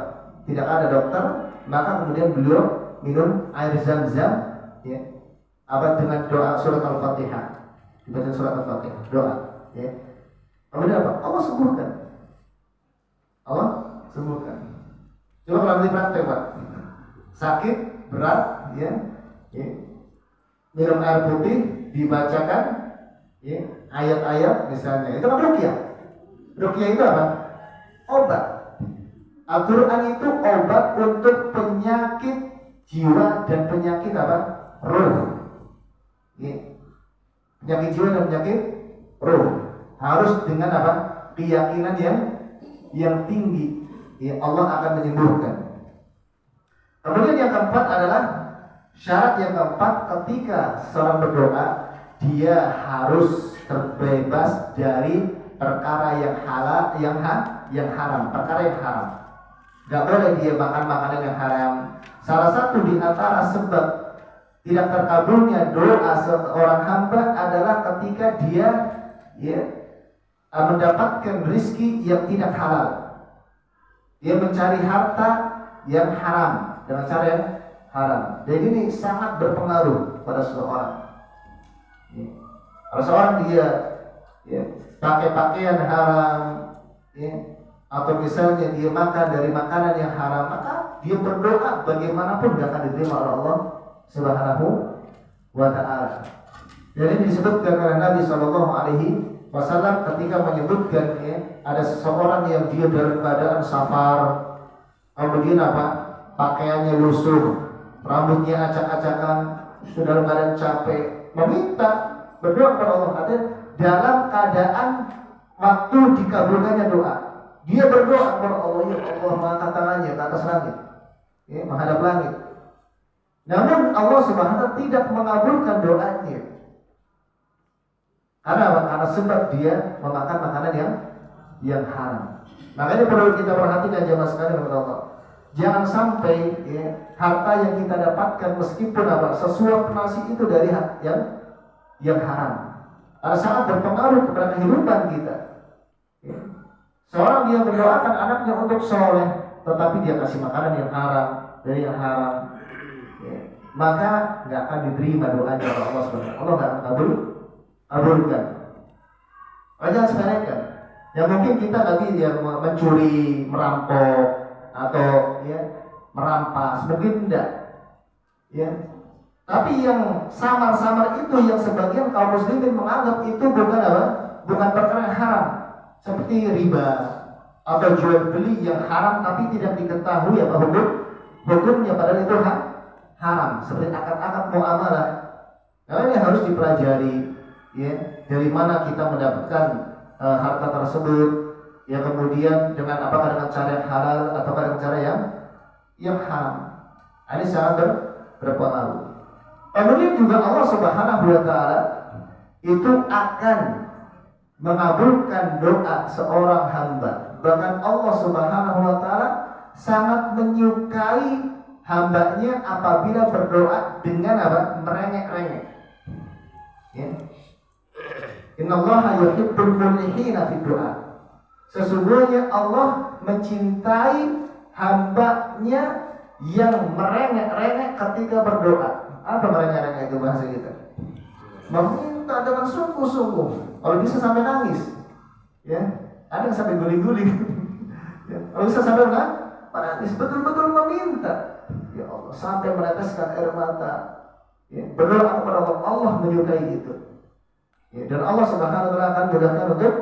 Tidak ada dokter, maka kemudian beliau minum air zam-zam, ya, dengan doa surat Al-Fatihah, dibaca surat Al-Fatihah, doa. Ya. Kemudian apa? Allah sembuhkan. Allah sembuhkan. Coba kalau dipraktek Pak, sakit berat, ya, minum air putih, dibacakan, ya, ayat-ayat misalnya, itu kan ruqyah. Ruqyah itu apa? Obat. Al-Quran itu obat untuk penyakit jiwa dan penyakit apa? Ruh. Ya. Penyakit jiwa dan penyakit ruh harus dengan apa? Keyakinan yang tinggi. Ya, Allah akan menyembuhkan. Kemudian yang keempat adalah syarat yang keempat, ketika seorang berdoa dia harus terbebas dari perkara yang halal, yang haram, perkara yang haram. Gak boleh dia makan makanan yang haram. Salah satu di antara sebab tidak terkabulnya doa seorang hamba adalah ketika dia mendapatkan rizki yang tidak halal. Dia mencari harta yang haram dengan cara yang haram. Dan ini sangat berpengaruh pada seseorang. Kalau seorang dia pakai pakaian haram, atau misalnya dia makan dari makanan yang haram, maka dia berdoa bagaimanapun tidak akan diterima oleh Allah Subhanahu wa taala. Jadi disebutkan oleh Nabi SAW ketika menyebutkan ada seseorang yang dia dalam keadaan safar, kemudian apa? Pakaiannya lusuh, rambutnya acak-acakan, sudah dalam keadaan capek, meminta berdoa kepada Allah. Ada dalam keadaan waktu dikabulkannya doa, dia berdoa kepada Allah, ya Allah, mengangkat tangannya ke atas langit, menghadap langit. Namun Allah Subhanahu wa taala tidak mengabulkan doanya. Karena apa? Karena sebab dia memakan makanan yang haram. Makanya perlu kita perhatikan jemaah sekalian kepada Allah. Jangan sampai harta yang kita dapatkan meskipun apa sesuap nasi itu dari yang haram. Karena sangat berpengaruh kepada kehidupan kita. Seorang dia mendoakan anaknya untuk soleh, tetapi dia kasih makanan yang haram, dari yang haram, maka nggak akan diterima doanya oleh Allah SWT. Allah nggak akan kabulkan. Jangan sepelekan. Yang mungkin kita tadi mencuri, merampok, atau merampas, mungkin tidak. Tapi yang samar-samar itu, yang sebagian kaum muslimin menganggap itu bukan apa? Bukan perkara yang haram, seperti riba atau jual beli yang haram tapi tidak diketahui apa hukumnya, padahal itu haram, seperti akad-akad muamalah. Nah, ini harus dipelajari, dari mana kita mendapatkan harta tersebut, kemudian dengan apakah dengan cara yang halal atau dengan cara yang haram. Ini sangat berpengaruh. Kemudian juga Allah Subhanahu wa taala itu akan mengabulkan doa seorang hamba. Bahkan Allah Subhanahu wa taala sangat menyukai hambanya apabila berdoa dengan apa? Merengek-rengek. Innallaha yuhibbul mulihina fid du'a. Sesungguhnya Allah mencintai hambanya yang merengek-rengek ketika berdoa. Apa merengek-rengek itu bahasa kita? Meminta dengan sungguh-sungguh. Kalau bisa sampai nangis, ada yang sampai guling-guling. Kalau bisa sampai menangis, betul-betul meminta. Ya Allah, sampai meneteskan air mata. Berdoa kepada Allah, Allah menyukai itu. Dan Allah Subhanahu wa taala akan mudahkan untuk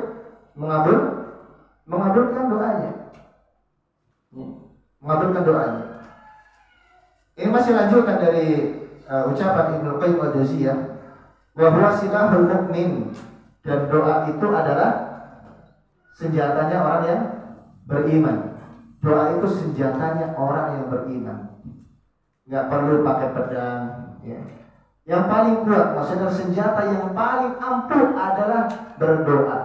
mengabulkan doanya. Mengabulkan doanya. Ini masih lanjutan dari ucapan Ibnu Qayyim al-Jauziyah, wa huwa silahul mukmin, dan doa itu adalah senjatanya orang yang beriman. Doa itu senjatanya orang yang beriman. Nggak perlu pakai pedang, ya. Yang paling kuat, maksudnya senjata yang paling ampuh adalah berdoa.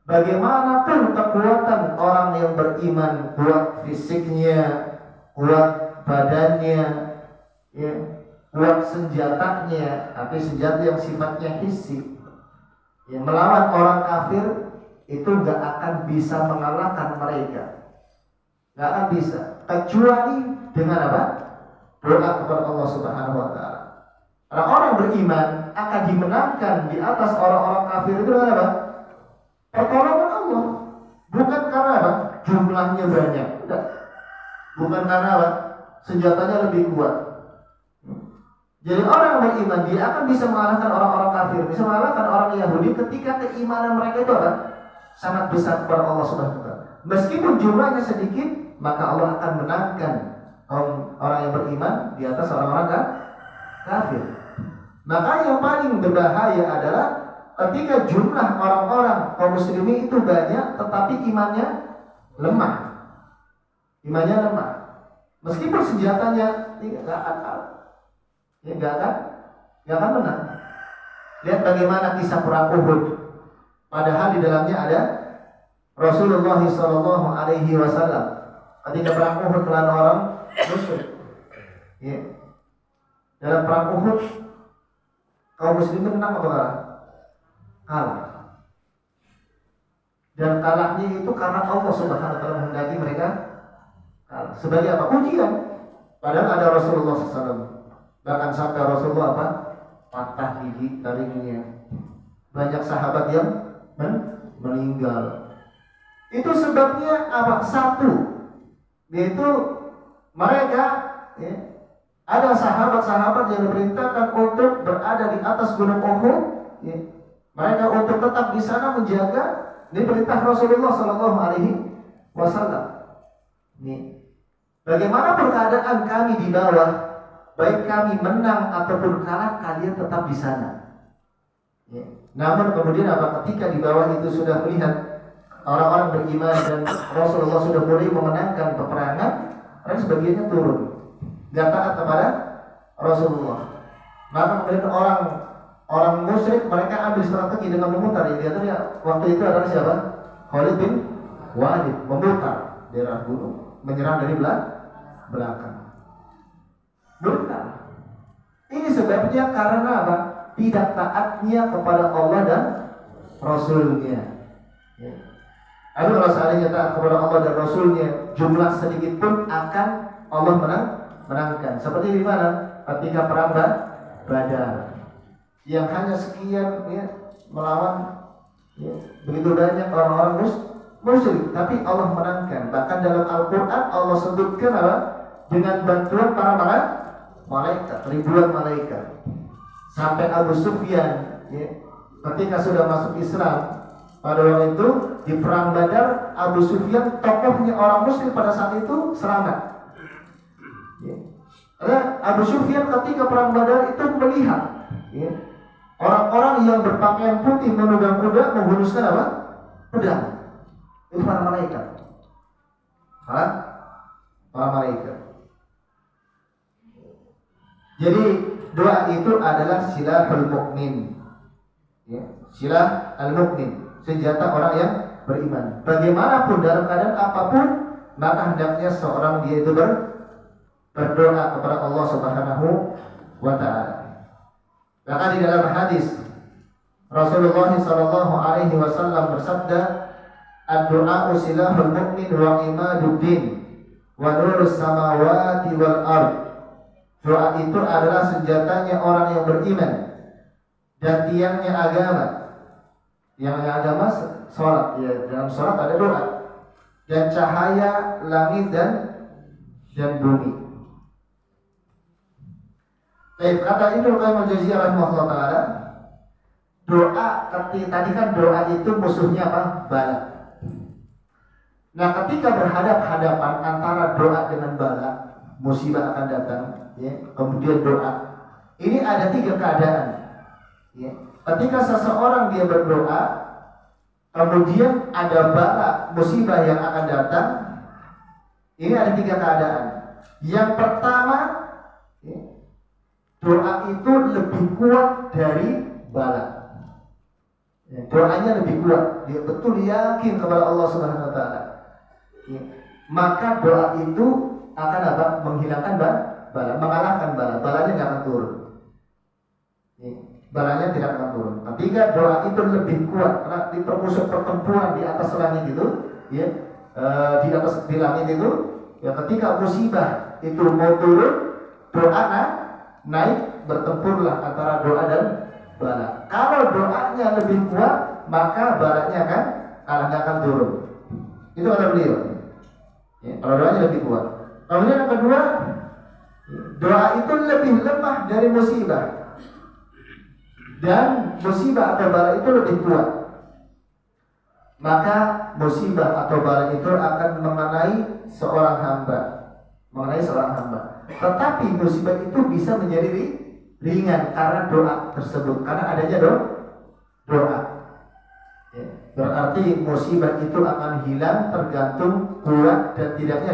Bagaimanapun kekuatan orang yang beriman, kuat fisiknya, kuat badannya, ya, kuat senjatanya, tapi senjata yang sifatnya hissi, ya, melawan orang kafir itu nggak akan bisa mengalahkan mereka, nggak akan bisa, kecuali dengan apa? Doa kepada Allah Subhanahu Wa Taala. Karena orang beriman akan dimenangkan di atas orang-orang kafir itu dengan apa? Pertolongan Allah, bukan karena apa? Jumlahnya banyak, tidak. Bukan karena apa? Senjatanya lebih kuat. Jadi orang yang beriman dia akan bisa mengalahkan orang-orang kafir, bisa mengalahkan orang Yahudi ketika keimanan mereka itu apa? Sangat besar kepada Allah Subhanahu Wa Taala. Meskipun jumlahnya sedikit, maka Allah akan menangkan orang yang beriman di atas orang-orang kafir. Maka yang paling berbahaya adalah ketika jumlah orang-orang kaum muslimin itu banyak, tetapi imannya lemah. Imannya lemah. Meskipun senjatanya tidak akan kalah, ya nggak akan menang. Lihat bagaimana kisah perang Uhud. Padahal di dalamnya ada Rasulullah Shallallahu Alaihi Wasallam. Ketika perang Uhud melawan orang musyrik, ya. Dalam perang Uhud kaum muslimin menang atau kalah? Kalah. Dan kalahnya itu karena Allah Subhanahu Wa Taala menghendaki mereka kalah. Sebagai apa? Ujian. Padahal ada Rasulullah SAW. Bahkan sampai Rasulullah apa? Patah gigi taringnya. Banyak sahabat yang meninggal. Itu sebabnya apa? Satu, yaitu mereka, ya, ada sahabat-sahabat yang diperintahkan untuk berada di atas gunung Uhud, ya. Mereka untuk tetap di sana menjaga. Ini perintah Rasulullah Sallallahu Alaihi Wasallam. Bagaimanapun keadaan kami di bawah, baik kami menang ataupun kalah, kalian tetap di sana. Ya. Namun kemudian apa? Ketika di bawah itu sudah melihat orang-orang beriman dan Rasulullah sudah mulai memenangkan peperangan, mereka sebagiannya turun, gak taat kepada Rasulullah. Maka kemudian orang musyrik mereka ambil strategi dengan memutar. Yang diaturnya waktu itu adalah siapa? Khalid bin Walid, memutar daerah gunung, menyerang dari belakang. Benar. Ini sebabnya karena apa? Tidak taatnya kepada Allah dan Rasulnya. Ya. Tapi kalau seandainya taat kepada Allah dan Rasulnya, jumlah sedikit pun akan Allah menangkan. Seperti di mana? Ketika perang Badar, yang hanya sekian, ya, melawan, ya, begitu banyak orang-orang musyrik, tapi Allah menangkan. Bahkan dalam Al-Quran Allah sebutkan apa? Dengan bantuan para malaikat, ribuan malaikat. Sampai Abu Sufyan, ya, ketika sudah masuk Islam pada waktu itu di perang Badar, Abu Sufyan tokohnya orang Muslim pada saat itu selamat. Ya. Karena Abu Sufyan ketika perang Badar itu melihat, ya, orang-orang yang berpakaian putih menunggang kuda menghunuskan apa? Pedang. Itu para malaikat. Para malaikat. Jadi doa itu adalah silahul mukmin, ya, silah al-mukmin, senjata orang yang beriman. Bagaimanapun dalam keadaan apapun, maka hendaknya seorang dia itu berdoa kepada Allah Subhanahu wa Ta'ala. Bahkan di dalam hadis Rasulullah Sallallahu Alaihi Wasallam bersabda, "Ad-du'a silahul mukmin wa imaduddin wa nurus samawati wal ard." Doa itu adalah senjatanya orang yang beriman dan tiangnya agama. Tiangnya agama salat, ya, dalam salat ada doa. Dan cahaya langit dan bumi. Baik, kata Ibnu Qayyim al-Jauziyah rahimahullah taala, doa tadi kan doa itu musuhnya apa? Bala. Nah, ketika berhadap-hadapan antara doa dengan bala, musibah akan datang, ya. Kemudian doa. Ini ada 3 keadaan. Ya. Ketika seseorang dia berdoa, kemudian ada bala, musibah yang akan datang, ini ada 3 keadaan. Yang pertama, ya, doa itu lebih kuat dari bala. Ya, doanya lebih kuat, dia betul yakin kepada Allah Subhanahu Wa Taala. Ya. Maka doa itu akan apa? Menghilangkan bala, mengalahkan bala. Balanya tidak akan turun. Ya. Balanya tidak akan turun. Ketika doa itu lebih kuat, karena di pertempuran di atas langit itu, ya, di langit itu, ya, ketika musibah itu mau turun, doa naik, bertempurlah antara doa dan bala. Kalau doanya lebih kuat, maka balanya akan turun. Itu kata beliau. Ya, kalau doanya lebih kuat. Kemudian yang kedua, doa itu lebih lemah dari musibah. Dan musibah atau bala itu lebih kuat. Maka musibah atau bala itu akan mengenai seorang hamba. Tetapi musibah itu bisa menjadi ringan karena doa tersebut. Karena adanya doa. Ya, berarti musibah itu akan hilang tergantung kuat dan tidaknya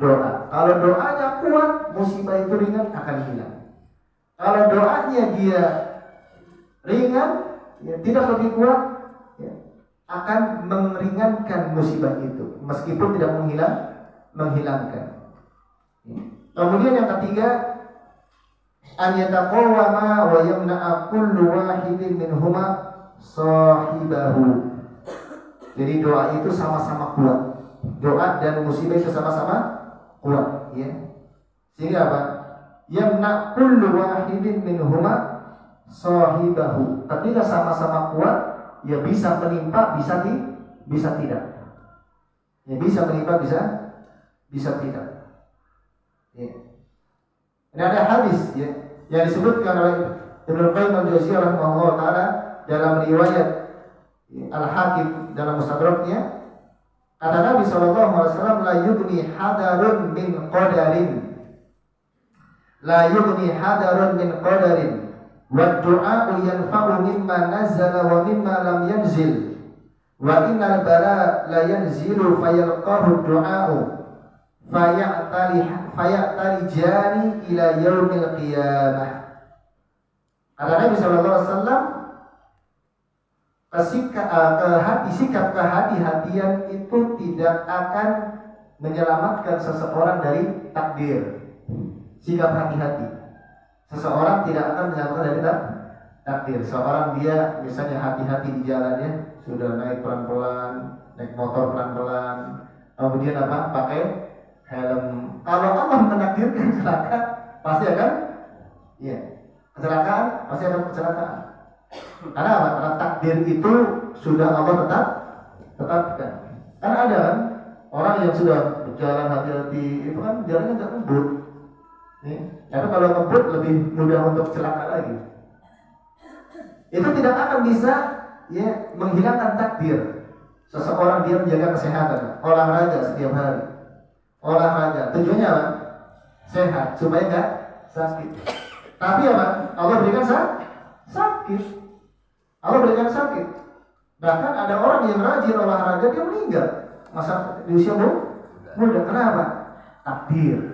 doa. Kalau doanya kuat, musibah itu ringan akan hilang. Kalau doanya dia ringan, ya, tidak lebih kuat, ya, akan meringankan musibah itu, meskipun tidak menghilangkan. Ya. Kemudian yang ketiga, an yataqawwama wa yamna'a kullu wahidin minhuma sahibahu. Jadi doa itu sama-sama kuat. Doa dan musibah itu sama-sama kuat, ya. Sehingga apa? Yamna kullu wahidin minhuma sahibahu. Ketika sama-sama kuat, ya bisa menimpa, bisa tidak. Ya bisa menimpa, bisa tidak. Ya. Ini ada hadis, ya, yang disebutkan oleh Ibnu Qayyim al-Jauziyah rahimahullah taala dalam riwayat Al-Hakim dalam Mustadraknya. Kata Nabi sallallahu alaihi wasallam, la yughni hadarun min qadarin. La yughni hadarun min qadarin. Wa du'a'u yanfa'u mimma nazzala wa mimma lam yanzil. Wa innal bala la yanzilu fayalqahu du'a'u fayatali jani ila yaumil qiyamah. Kata Nabi sallallahu alaihi wasallam, sikap kehati-hatian itu tidak akan menyelamatkan seseorang dari takdir. Sikap hati-hati, seseorang tidak akan menyelamatkan dari takdir. Seorang dia misalnya hati-hati di jalannya, sudah naik pelan-pelan, naik motor pelan-pelan, kemudian apa? Pakai helm. Kalau Allah menakdirkan celaka, pasti akan, ya, kecelakaan, pasti akan kecelakaan. Karena apa? Karena takdir itu sudah Allah tetapkan. Karena ada kan orang yang sudah berjalan hati-hati, itu kan jalannya nggak ngebut. Karena kalau ngebut lebih mudah untuk celaka lagi. Itu tidak akan bisa, ya, menghilangkan takdir. Seseorang dia menjaga kesehatan, olahraga setiap hari. Olahraga tujuannya apa? Sehat, supaya nggak sakit. Tapi apa? Allah berikan sakit. Allah berikan sakit. Bahkan ada orang yang rajin olahraga, dia meninggal masa di usia muda. Kenapa? Takdir.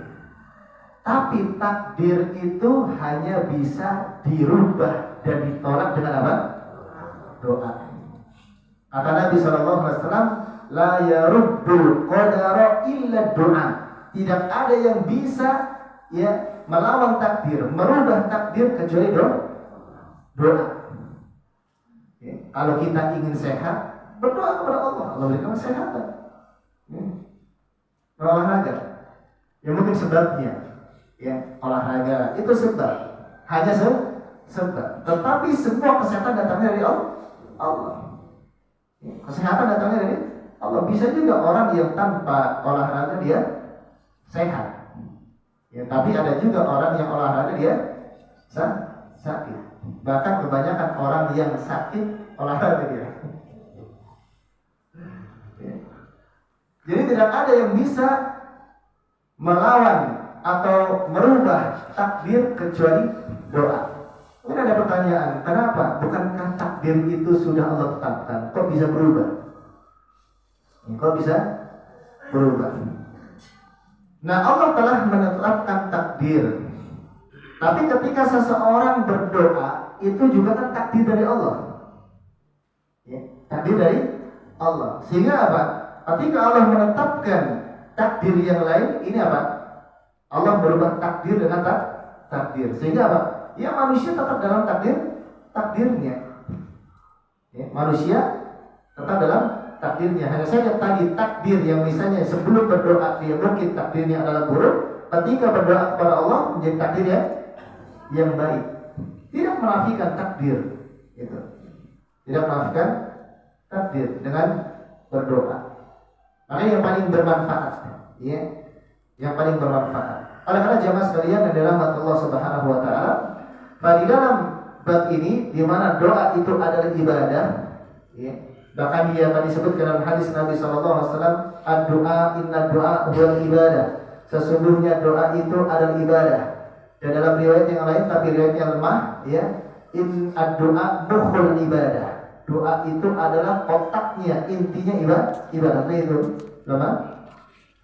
Tapi takdir itu hanya bisa dirubah dan ditolak dengan apa? Doa. Kata Nabi SAW, la yaruddul qadara illa doa. Tidak ada yang bisa, ya, melawan takdir, merubah takdir kecuali doa. Ya, kalau kita ingin sehat, berdoa kepada Allah, Allah berikan kesehatan. Ya. Olahraga, ya mungkin sebabnya, ya, olahraga itu sebab, hanya sebab. Tetapi semua kesehatan datangnya dari Allah. Ya, kesehatan datangnya dari Allah. Bisa juga orang yang tanpa olahraga dia sehat. Ya, tapi ada juga orang yang olahraga dia sakit. Bahkan kebanyakan orang yang sakit olahraga dia. Ya. Jadi tidak ada yang bisa melawan atau merubah takdir kecuali doa. Ini ada pertanyaan, kenapa? Bukankah takdir itu sudah Allah tetapkan? Kok bisa berubah? Kok bisa berubah? Nah, Allah telah menetapkan takdir. Tapi ketika seseorang berdoa, itu juga kan takdir dari Allah. Ya, takdir dari Allah. Sehingga apa? Ketika Allah menetapkan takdir yang lain, ini apa? Allah berubah takdir dengan takdir. Sehingga apa? Ya, manusia tetap dalam takdirnya. Ya, manusia tetap dalam takdirnya. Hanya saja tadi takdir yang misalnya sebelum berdoa dia mungkin takdirnya adalah buruk, ketika berdoa kepada Allah menjadi takdir yang baik. Tidak menafikan takdir, gitu. Tidak menafikan takdir dengan berdoa. Makanya yang paling bermanfaat, ya, yang paling bermanfaat. Oleh karena jamaah sekalian yang dirahmati Allah Subhanahu Wa Taala, di dalam bab ini di mana doa itu adalah ibadah, ya. Bahkan dia tadi sebutkan dalam hadis Nabi SAW, ad-doa inna doa huwal ibadah. Sesungguhnya doa itu adalah ibadah. Dan dalam riwayat yang lain, tapi riwayatnya lemah, ya, in ad-doa mukhul ibadah. Doa itu adalah otaknya, intinya ibadah. Itu lemah,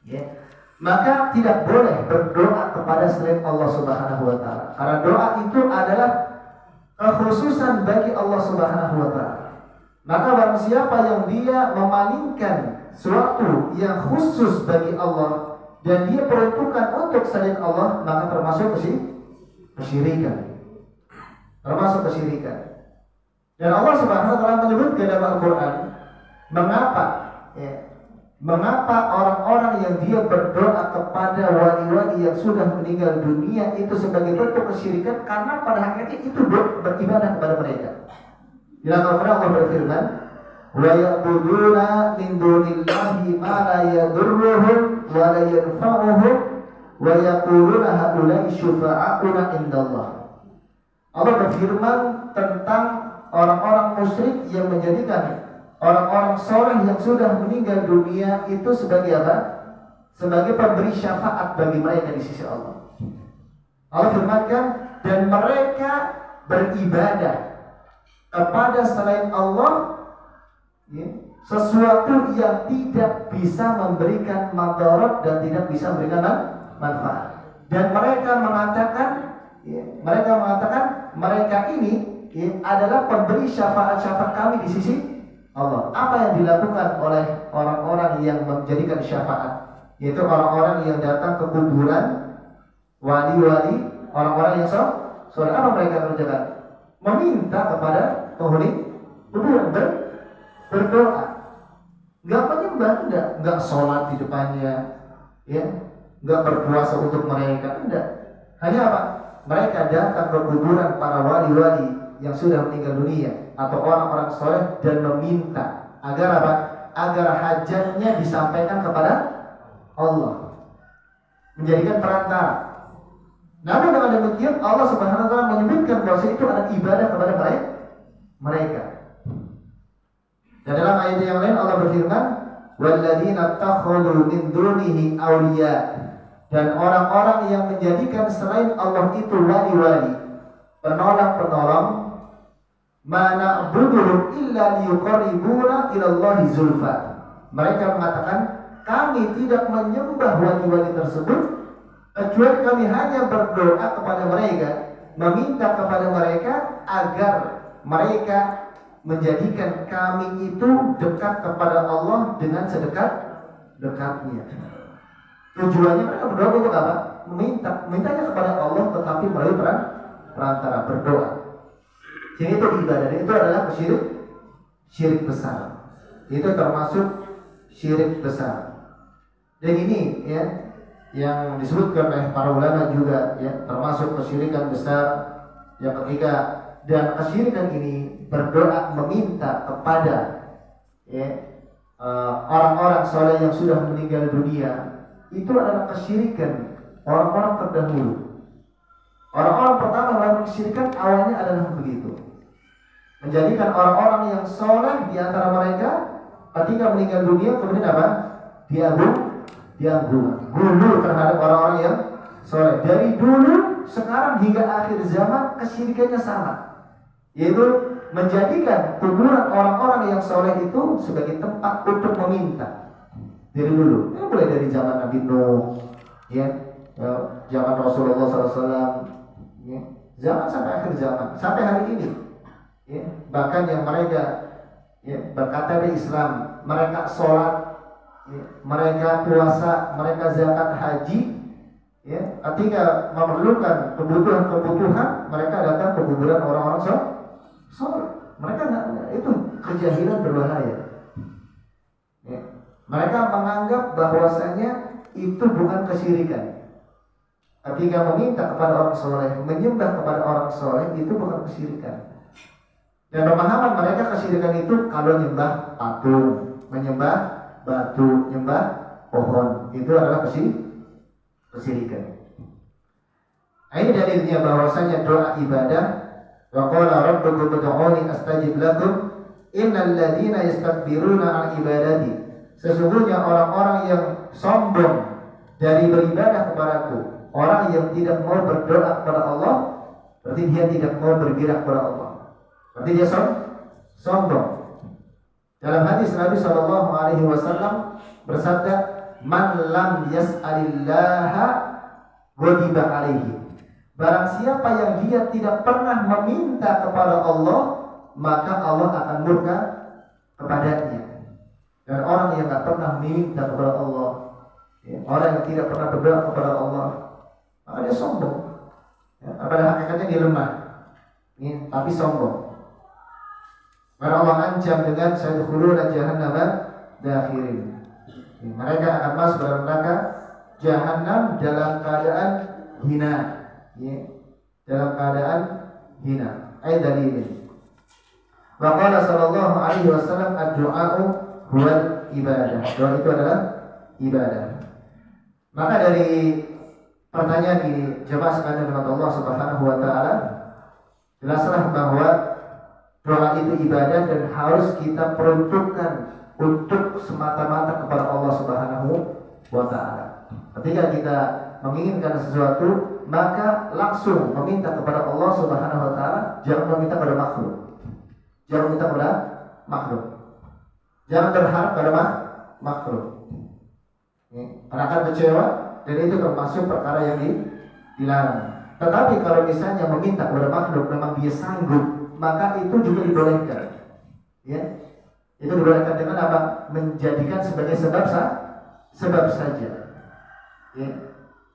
ya. Maka tidak boleh berdoa kepada selain Allah Subhanahu Wa Taala. Karena doa itu adalah kekhususan bagi Allah Subhanahu Wa Taala. Maka barang siapa yang dia memalingkan suatu yang khusus bagi Allah dan dia peruntukkan untuk selain Allah, maka termasuk kesyirikan. Termasuk kesyirikan. Dan Allah Subhanahu Wa Taala menyebutkan dalam Al-Quran, mengapa orang-orang yang dia berdoa kepada wali-wali yang sudah meninggal dunia itu sebagai bentuk kesyirikan, karena pada hakikatnya itu beribadah kepada mereka. Dalam Al-Quran Allah berfirman, wa ya'buduna min dunillahi ma la yadurruhum wa la yanfa'uhum wa yaquluna haula'i syufa'auna indallah. Allah berfirman tentang orang-orang musyrik yang menjadikan orang-orang soleh yang sudah meninggal dunia itu sebagai apa? Sebagai pemberi syafaat bagi mereka di sisi Allah. Allah firmankan, dan mereka beribadah kepada selain Allah, ya, sesuatu yang tidak bisa memberikan madarat dan tidak bisa memberikan manfaat. Dan mereka mengatakan, ya, mereka ini, ya, adalah pemberi syafaat kami di sisi Allah. Apa yang dilakukan oleh orang-orang yang menjadikan syafaat? Yaitu orang-orang yang datang ke kuburan wali-wali, orang-orang yang soleh. Apa mereka kerjakan? Meminta kepada penghuni kuburan, berdoa. Enggak menyembah, enggak sholat di depannya, ya, enggak berpuasa untuk mereka, enggak. Hanya apa? Mereka datang ke kuburan para wali-wali yang sudah meninggal dunia atau orang-orang soleh dan meminta agar apa? Agar hajatnya disampaikan kepada Allah, menjadikan perantara. Namun dengan demikian Allah Subhanahu Wa Taala menyebutkan bahwa itu adalah ibadah kepada mereka. Dan dalam ayat yang lain Allah berfirman, walladzina takhadhu min dunihi awliya, dan orang-orang yang menjadikan selain Allah itu wali-wali, penolong-penolong, mana na'buduhum illa liyuqarribuna ila Allahi zulfa. Mereka mengatakan, kami tidak menyembah wali-wali tersebut kecuali kami hanya berdoa kepada mereka, meminta kepada mereka agar mereka menjadikan kami itu dekat kepada Allah dengan sedekat-dekatnya. Tujuannya mereka berdoa untuk apa? Mintanya kepada Allah tetapi melalui perantara berdoa. Jadi itu ibadah, itu adalah syirik besar. Itu termasuk syirik besar. Dan ini, ya, yang disebutkan oleh para ulama juga, ya, termasuk kesyirikan besar yang ketiga. Dan kesyirikan ini berdoa meminta kepada, ya, orang-orang soleh yang sudah meninggal dunia, itu adalah kesyirikan orang-orang terdahulu. Orang-orang pertama melakukan kesyirikan awalnya adalah begitu, menjadikan orang-orang yang soleh di antara mereka ketika meninggal dunia kemudian apa? gulu terhadap orang-orang yang soleh. Dari dulu sekarang hingga akhir zaman kesyirikannya sama, yaitu menjadikan kuburan orang-orang yang soleh itu sebagai tempat untuk meminta. Dari dulu, mulai dari zaman Nabi Nuh, zaman Rasulullah SAW, zaman sampai akhir zaman, sampai hari ini. Bahkan yang mereka berkata di Islam, mereka sholat, mereka puasa, mereka zakat, haji, ketika memerlukan kebutuhan, mereka datang ke kuburan orang-orang soleh. Mereka itu kejahilan berbahaya. Mereka menganggap bahwasanya itu bukan kesyirikan. Ketika meminta kepada orang soleh, menyembah kepada orang soleh, itu bukan kesyirikan. Dan pemahaman mereka kesyirikan itu kalau menyembah patung, menyembah batu, menyembah pohon, itu adalah kesyirikan. Ini dalilnya bahwasanya doa ibadah, wa qala rabbukum ud'uni astajib lakum innal ladzina yastakbiruna 'an ibadati. Sesungguhnya orang-orang yang sombong dari beribadah kepadaku, orang yang tidak mau berdoa kepada Allah, berarti dia tidak mau bergerak kepada Allah. Berarti dia sombong. Dalam hadis Nabi SAW bersabda, "Man lam yas'alillaha ghadiba alaihi." Barang siapa yang dia tidak pernah meminta kepada Allah, maka Allah akan murka kepadanya. Dan orang yang tidak pernah meminta kepada Allah, orang yang tidak pernah berdoa kepada Allah, maka dia sombong. Pada hakikatnya dia lemah, tapi sombong. Karena Allah ancam dengan sayadkhuluna jahannama dakhirin. Mereka akan masuk dalam neraka jahanam dalam keadaan hina. Dalam keadaan hina. Ayat dalilin. Wa qala sallallahu alaihi wasallam ad-du'a'u huwal ibadah. Doa itu adalah ibadah. Maka dari pertanyaan ini, jemaah sekalian dengan Allah Subhanahu wa taala, jelaslah bahwa doa itu ibadah dan harus kita peruntukkan untuk semata-mata kepada Allah Subhanahu wa taala. Ketika kita menginginkan sesuatu, maka langsung meminta kepada Allah Subhanahu wa taala, jangan meminta kepada makhluk. Jangan minta kepada makhluk. Jangan berharap pada makhluk. Karena akan kecewa, dan itu termasuk perkara yang dilarang. Tetapi kalau misalnya meminta kepada makhluk memang dia sanggup, maka itu juga dibolehkan. Itu dibolehkan dengan apa? Menjadikan sebagai sebab saja.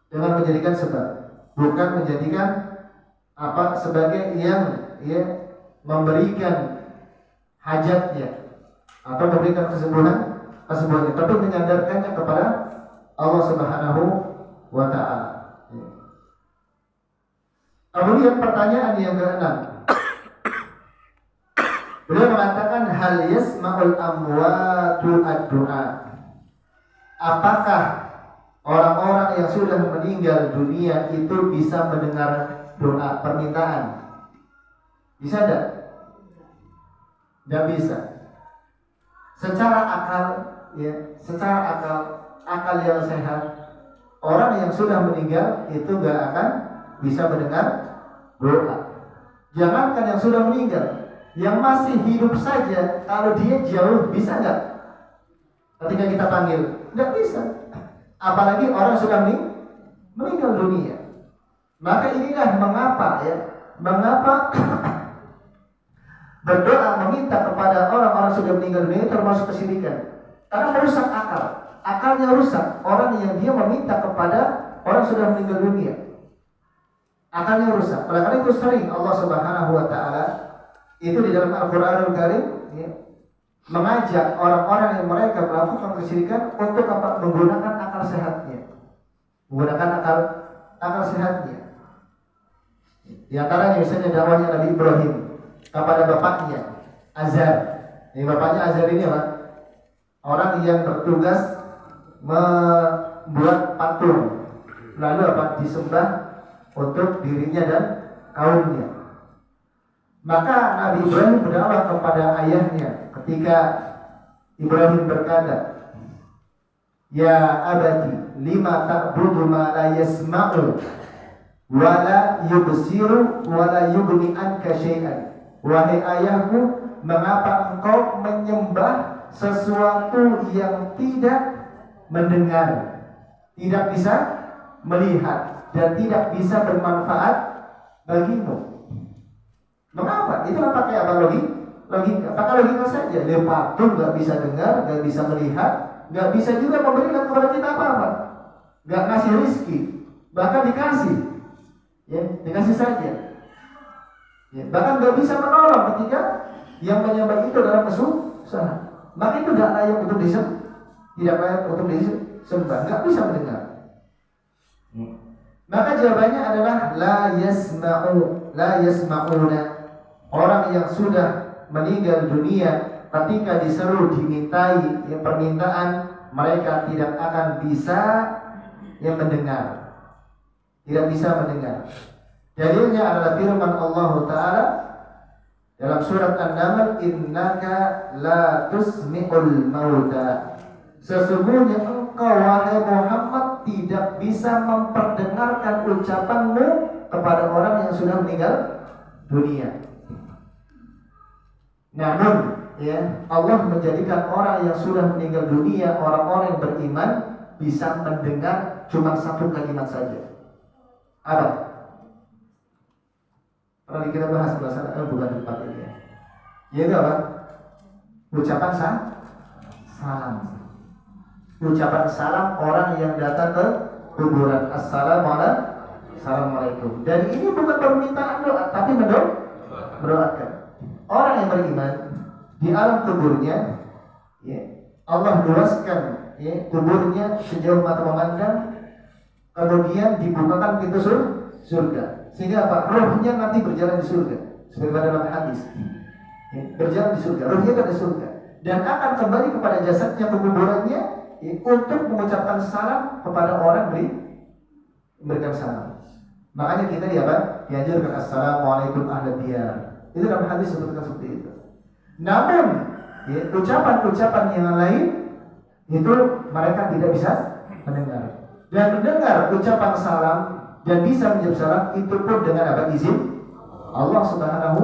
Dengan menjadikan sebab, bukan menjadikan sebagai yang memberikan hajatnya atau memberikan kesembuhan, tapi menyandarkannya kepada Allah Subhanahu wa taala. Kemudian pertanyaan yang ke-6. Beliau mengatakan, hal yasma'ul amwatu ad-du'a. Apakah orang-orang yang sudah meninggal dunia itu bisa mendengar doa permintaan? Bisa tidak? Tidak bisa. Secara akal yang sehat, orang yang sudah meninggal itu gak akan bisa mendengar doa. Jangankan yang sudah meninggal, yang masih hidup saja, kalau dia jauh bisa nggak? Ketika kita panggil, nggak bisa. Apalagi orang sudah meninggal dunia. Maka inilah mengapa berdoa meminta kepada orang-orang sudah meninggal dunia termasuk kesyirikan. Karena merusak akal. Akalnya rusak. Orang yang dia meminta kepada orang sudah meninggal dunia, akalnya rusak. Oleh karena itu sering Allah Subhanahu wa taala itu di dalam Al-Qur'anul Karim mengajak orang-orang yang mereka melakukan kesyirikan untuk menggunakan akal sehatnya. Menggunakan akal sehatnya. Di antaranya misalnya dakwahnya Nabi Ibrahim kepada bapaknya Azar. Ini bapaknya Azar ini orang yang bertugas membuat patung, lalu disembah untuk dirinya dan kaumnya. Maka Nabi Ibrahim berdakwah kepada ayahnya ketika Ibrahim berkata, Ya abati lima ta'budu ma la yasma'u wa la yubsiru wa la yughni anka syai'an. Wahai ayahku, mengapa engkau menyembah sesuatu yang tidak mendengar, tidak bisa melihat, dan tidak bisa bermanfaat bagimu? Mengapa? Itu pakai apa? Logika. Pakai logika saja. Dia patung, nggak bisa dengar, nggak bisa melihat, nggak bisa juga memberikan kepada kita apa-apa, nggak ngasih rizki, bahkan dikasih, ya dikasih saja. Ya, bahkan nggak bisa menolong ketika yang menyembah itu dalam kesusahan. Maka itu tidak layak untuk disembah, tidak layak untuk disembah, nggak bisa mendengar. Maka jawabannya adalah la yasma'una. Orang yang sudah meninggal dunia, ketika diseru dimintai permintaan, mereka tidak akan bisa mendengar, tidak bisa mendengar. Dalilnya adalah firman Allah Ta'ala dalam surat An-Naml, innaka la tusmi'ul mauta. Sesungguhnya engkau wahai Muhammad tidak bisa memperdengarkan ucapanmu kepada orang yang sudah meninggal dunia. Namun Allah menjadikan orang yang sudah meninggal dunia, orang-orang yang beriman, bisa mendengar cuma satu kalimat saja. Apa? Pernah kita bahas bahasa bukan di tempat ini ya. Yaitu apa? Ucapan salam. Ucapan salam orang yang datang ke kuburan. Assalamualaikum. Dan ini bukan permintaan doa, tapi mendoakan. Orang yang beriman di alam kuburnya, Allah luaskan kuburnya sejauh mata memandang, kemudian dibukakan pintu surga, sehingga apa? Rohnya nanti berjalan di surga, sebagaimana dalam hadis, berjalan di surga, rohnya ada di surga, dan akan kembali kepada jasadnya ke kuburannya untuk mengucapkan salam kepada orang memberikan salam. Makanya kita diajarkan assalamualaikum ahla diyar. Itu dalam hadis seperti itu. Namun ucapan-ucapan yang lain itu mereka tidak bisa mendengar. Dan mendengar ucapan salam dan bisa menjawab salam itu pun dengan apa? Izin Allah Subhanahu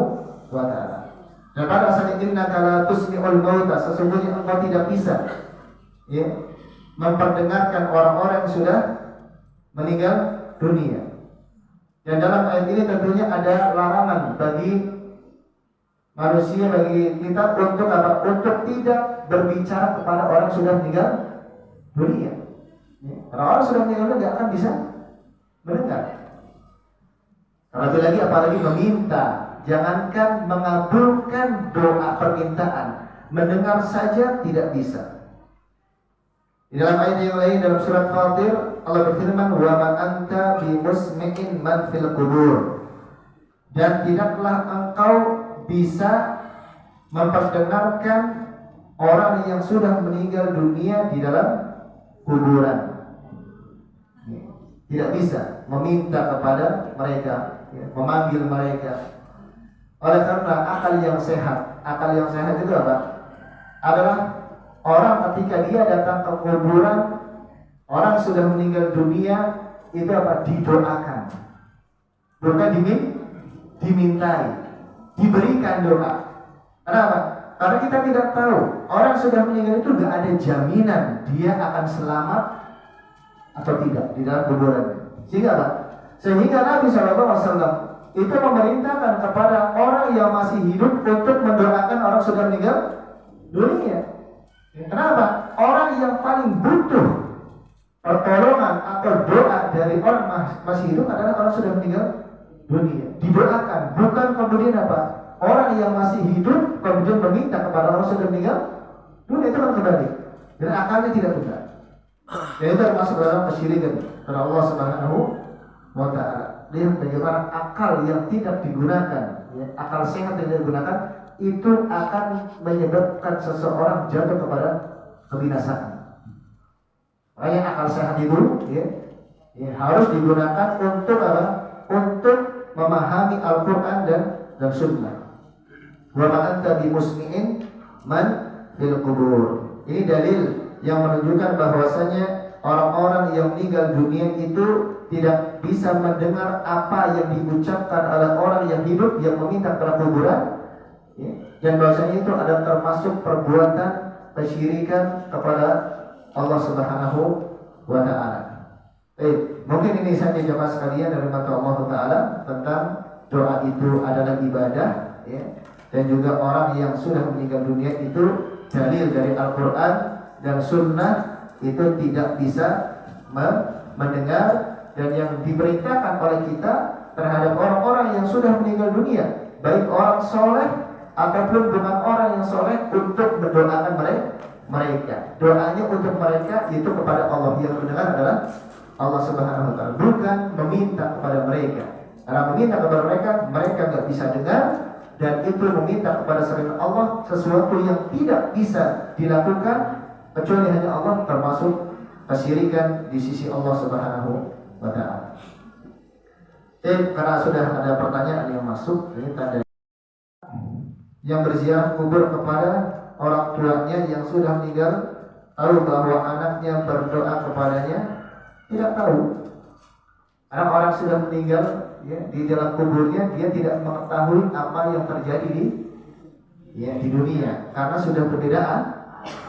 wa Ta'ala. Dan pada asalnya innaka la tusmi'ul mauta, sesungguhnya engkau tidak bisa memperdengarkan orang-orang yang sudah meninggal dunia. Dan dalam ayat ini tentunya ada larangan bagi manusia, bagi kita untuk apa? Untuk tidak berbicara kepada orang sudah meninggal dunia. Karena orang sudah meninggal dunia tidak akan bisa mendengar. Terlebih lagi apalagi meminta. Jangankan mengabulkan doa permintaan, mendengar saja tidak bisa. Di dalam ayat yang lain dalam surat Fatir, Allah berfirman, wa ma anta bimusmi'in man fil qubur. Dan tidaklah engkau bisa memperdengarkan orang yang sudah meninggal dunia di dalam kuburan. Tidak bisa meminta kepada mereka, memanggil mereka. Oleh karena akal yang sehat itu apa? Adalah orang ketika dia datang ke kuburan orang sudah meninggal dunia, itu apa? Didoakan, bukan dimintai. Diberikan doa. Kenapa? Karena kita tidak tahu orang sudah meninggal itu gak ada jaminan dia akan selamat atau tidak di dalam kuburannya. Sehingga apa? Sehingga Nabi SAW itu memerintahkan kepada orang yang masih hidup untuk mendoakan orang sudah meninggal dunia. Kenapa? Orang yang paling butuh pertolongan atau doa dari orang masih hidup adalah orang sudah meninggal dunia. Didoakan, bukan kemudian apa? Orang yang masih hidup kemudian meminta kepada orang sudah meninggal dunia, itu kan kebalik. Dan akalnya tidak benar. Dan itu termasuk dalam kesyirikan kepada Allah Subhanahu wa Ta'ala. Lihat bagaimana akal yang tidak digunakan, akal sehat yang tidak digunakan, itu akan menyebabkan seseorang jatuh kepada kebinasaan. Makanya akal sehat itu harus digunakan untuk apa? Untuk memahami Al-Quran dan Sunnah. Wa ma anta bimusmi'in man fil qubur. Ini dalil yang menunjukkan bahwasanya orang-orang yang meninggal dunia itu tidak bisa mendengar apa yang diucapkan oleh orang yang hidup yang meminta kepada kuburan, ya. Dan bahwasanya itu adalah termasuk perbuatan kesyirikan kepada Allah Subhanahu wa taala. Mungkin ini saja jemaah sekalian dari mata Allah taala tentang doa itu adalah ibadah, ya. Dan juga orang yang sudah meninggal dunia itu dalil dari Al-Qur'an dan Sunnah itu tidak bisa mendengar. Dan yang diperintahkan oleh kita terhadap orang-orang yang sudah meninggal dunia, baik orang soleh ataupun bukan orang yang soleh, untuk mendoakan mereka. Doanya untuk mereka itu kepada Allah. Yang mendengar adalah Allah Subhanahu wa taala, bukan meminta kepada mereka. Karena meminta kepada mereka, mereka nggak bisa dengar, dan itu meminta kepada selain Allah sesuatu yang tidak bisa dilakukan kecuali hanya Allah, termasuk kesyirikan di sisi Allah Subhanahu wa ta'ala. Karena sudah ada pertanyaan yang masuk, ini tanda yang berziarah kubur kepada orang tuanya yang sudah meninggal, tahu bahwa anaknya berdoa kepadanya? Tidak tahu. Karena orang sudah meninggal, ya, di dalam kuburnya dia tidak mengetahui apa yang terjadi di dunia, karena sudah berbeda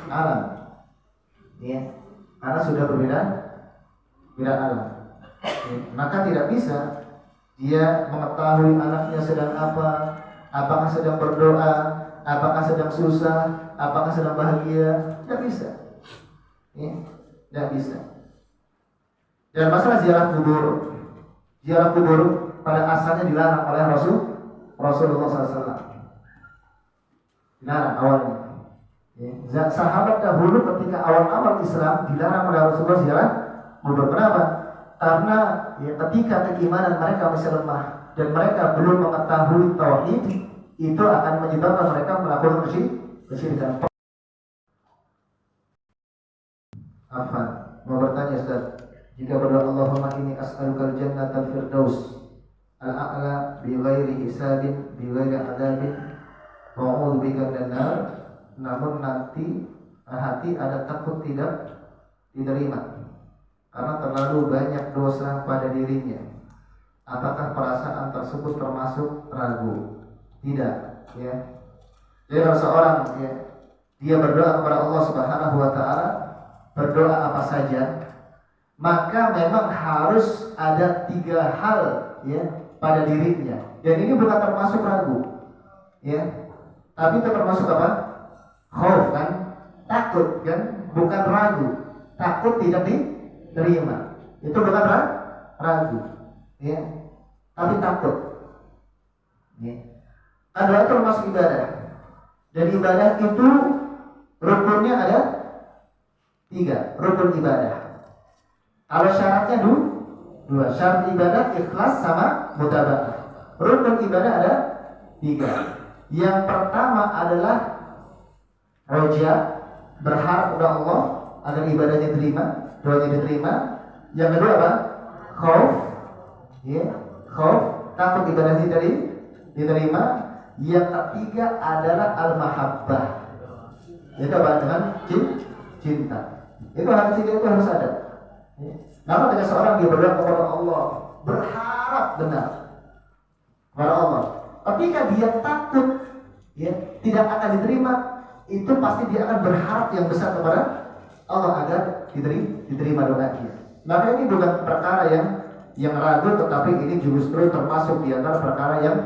alam, ya, karena sudah berbeda alam. Maka tidak bisa dia mengetahui anaknya sedang apa, apakah sedang berdoa, apakah sedang susah, apakah sedang bahagia. Tidak bisa, ya, tidak bisa. Dan masalah ziarah kubur pada asalnya dilarang oleh Rasulullah SAW. Dilarang awalnya, ya. Sahabat dahulu ketika awal-awal Islam dilarang oleh Rasulullah ziarah kubur. Kenapa? Karena ya, ketika keimanan mereka masih lemah dan mereka belum mengetahui tauhid, itu akan menyebabkan mereka melakukan kesyirikan. Apa? Mau bertanya, Ustaz? Jika berdoa Allahumma inni as'alukal jannatal firdaus al-a'la bi ghairi hisabin bi ghairi adzabin wa a'udzu bika minan nar, namun nanti hati ada takut tidak diterima karena terlalu banyak dosa pada dirinya, apakah perasaan tersebut termasuk ragu? Tidak, ya. Jadi kalau seorang, ya, dia berdoa kepada Allah Subhanahu wa taala, berdoa apa saja, maka memang harus ada 3 hal, ya, pada dirinya. Dan ini bukan termasuk ragu, ya. Tapi itu termasuk apa? Khauf, kan? Takut, kan? Bukan ragu. Takut tidak diterima. Itu bukan ragu, ya. Tapi takut. Ya. Adalah termasuk ibadah. Dan ibadah itu rukunnya ada 3, rukun ibadah. Kalau syaratnya 2, syarat ibadah ikhlas sama mutaba'ah. Rukun ibadah ada 3. Yang pertama adalah roja, berharap kepada Allah agar ibadahnya diterima, doanya diterima. Yang kedua apa? Khauf, ya, khauf, takut ibadahnya diterima. Yang ketiga adalah al-mahabbah, itu apa? Dengan cinta. Itu harus 3 itu harus ada. Namun ketika seorang dia berdoa kepada Allah, berharap benar kepada Allah, ketika dia takut, ya, tidak akan diterima, itu pasti dia akan berharap yang besar kepada Allah agar diterima doanya. Maka ini bukan perkara yang ragu, tetapi ini justru termasuk di antara perkara yang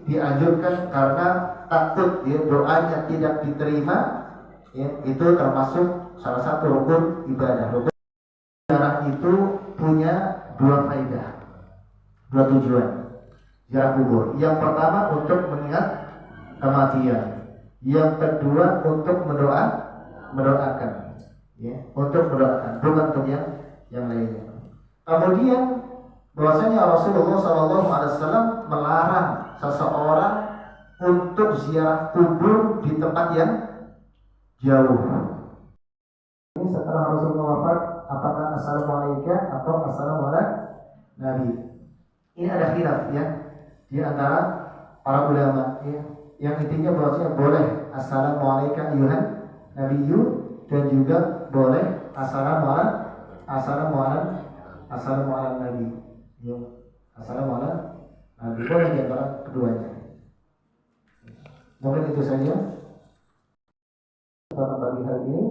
dianjurkan karena takut, ya, doanya tidak diterima, ya, itu termasuk salah satu rukun ibadah. Rukun ziarah itu punya 2 faedah, 2 tujuan ziarah kubur. Yang pertama untuk mengingat kematian, yang kedua untuk mendoakan, ya, untuk mendoakan, bukan untuk yang lainnya. Kemudian bahwasanya Rasulullah SAW melarang seseorang untuk ziarah kubur di tempat yang jauh. Ini setelah Rasulullah wafat, apakah assalamualaikum atau assalamualaikum Nabi? Ini ada khilaf, ya, di antara para ulama, ya, yang intinya bahwasanya boleh assalamualaikum ayuhan nabiyyu, dan juga boleh assalamu ala nabi. Ya, assalamu ala nabi boleh di antara keduanya. Mungkin itu saja pada pagi hari ini.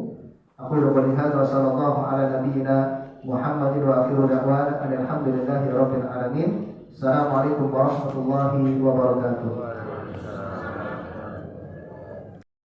Aku qouli hadza sallallahu ala nabiyyina Muhammadin wa akhiru da'wana alhamdulillahi rabbil alamin. Assalamualaikum warahmatullahi wabarakatuh.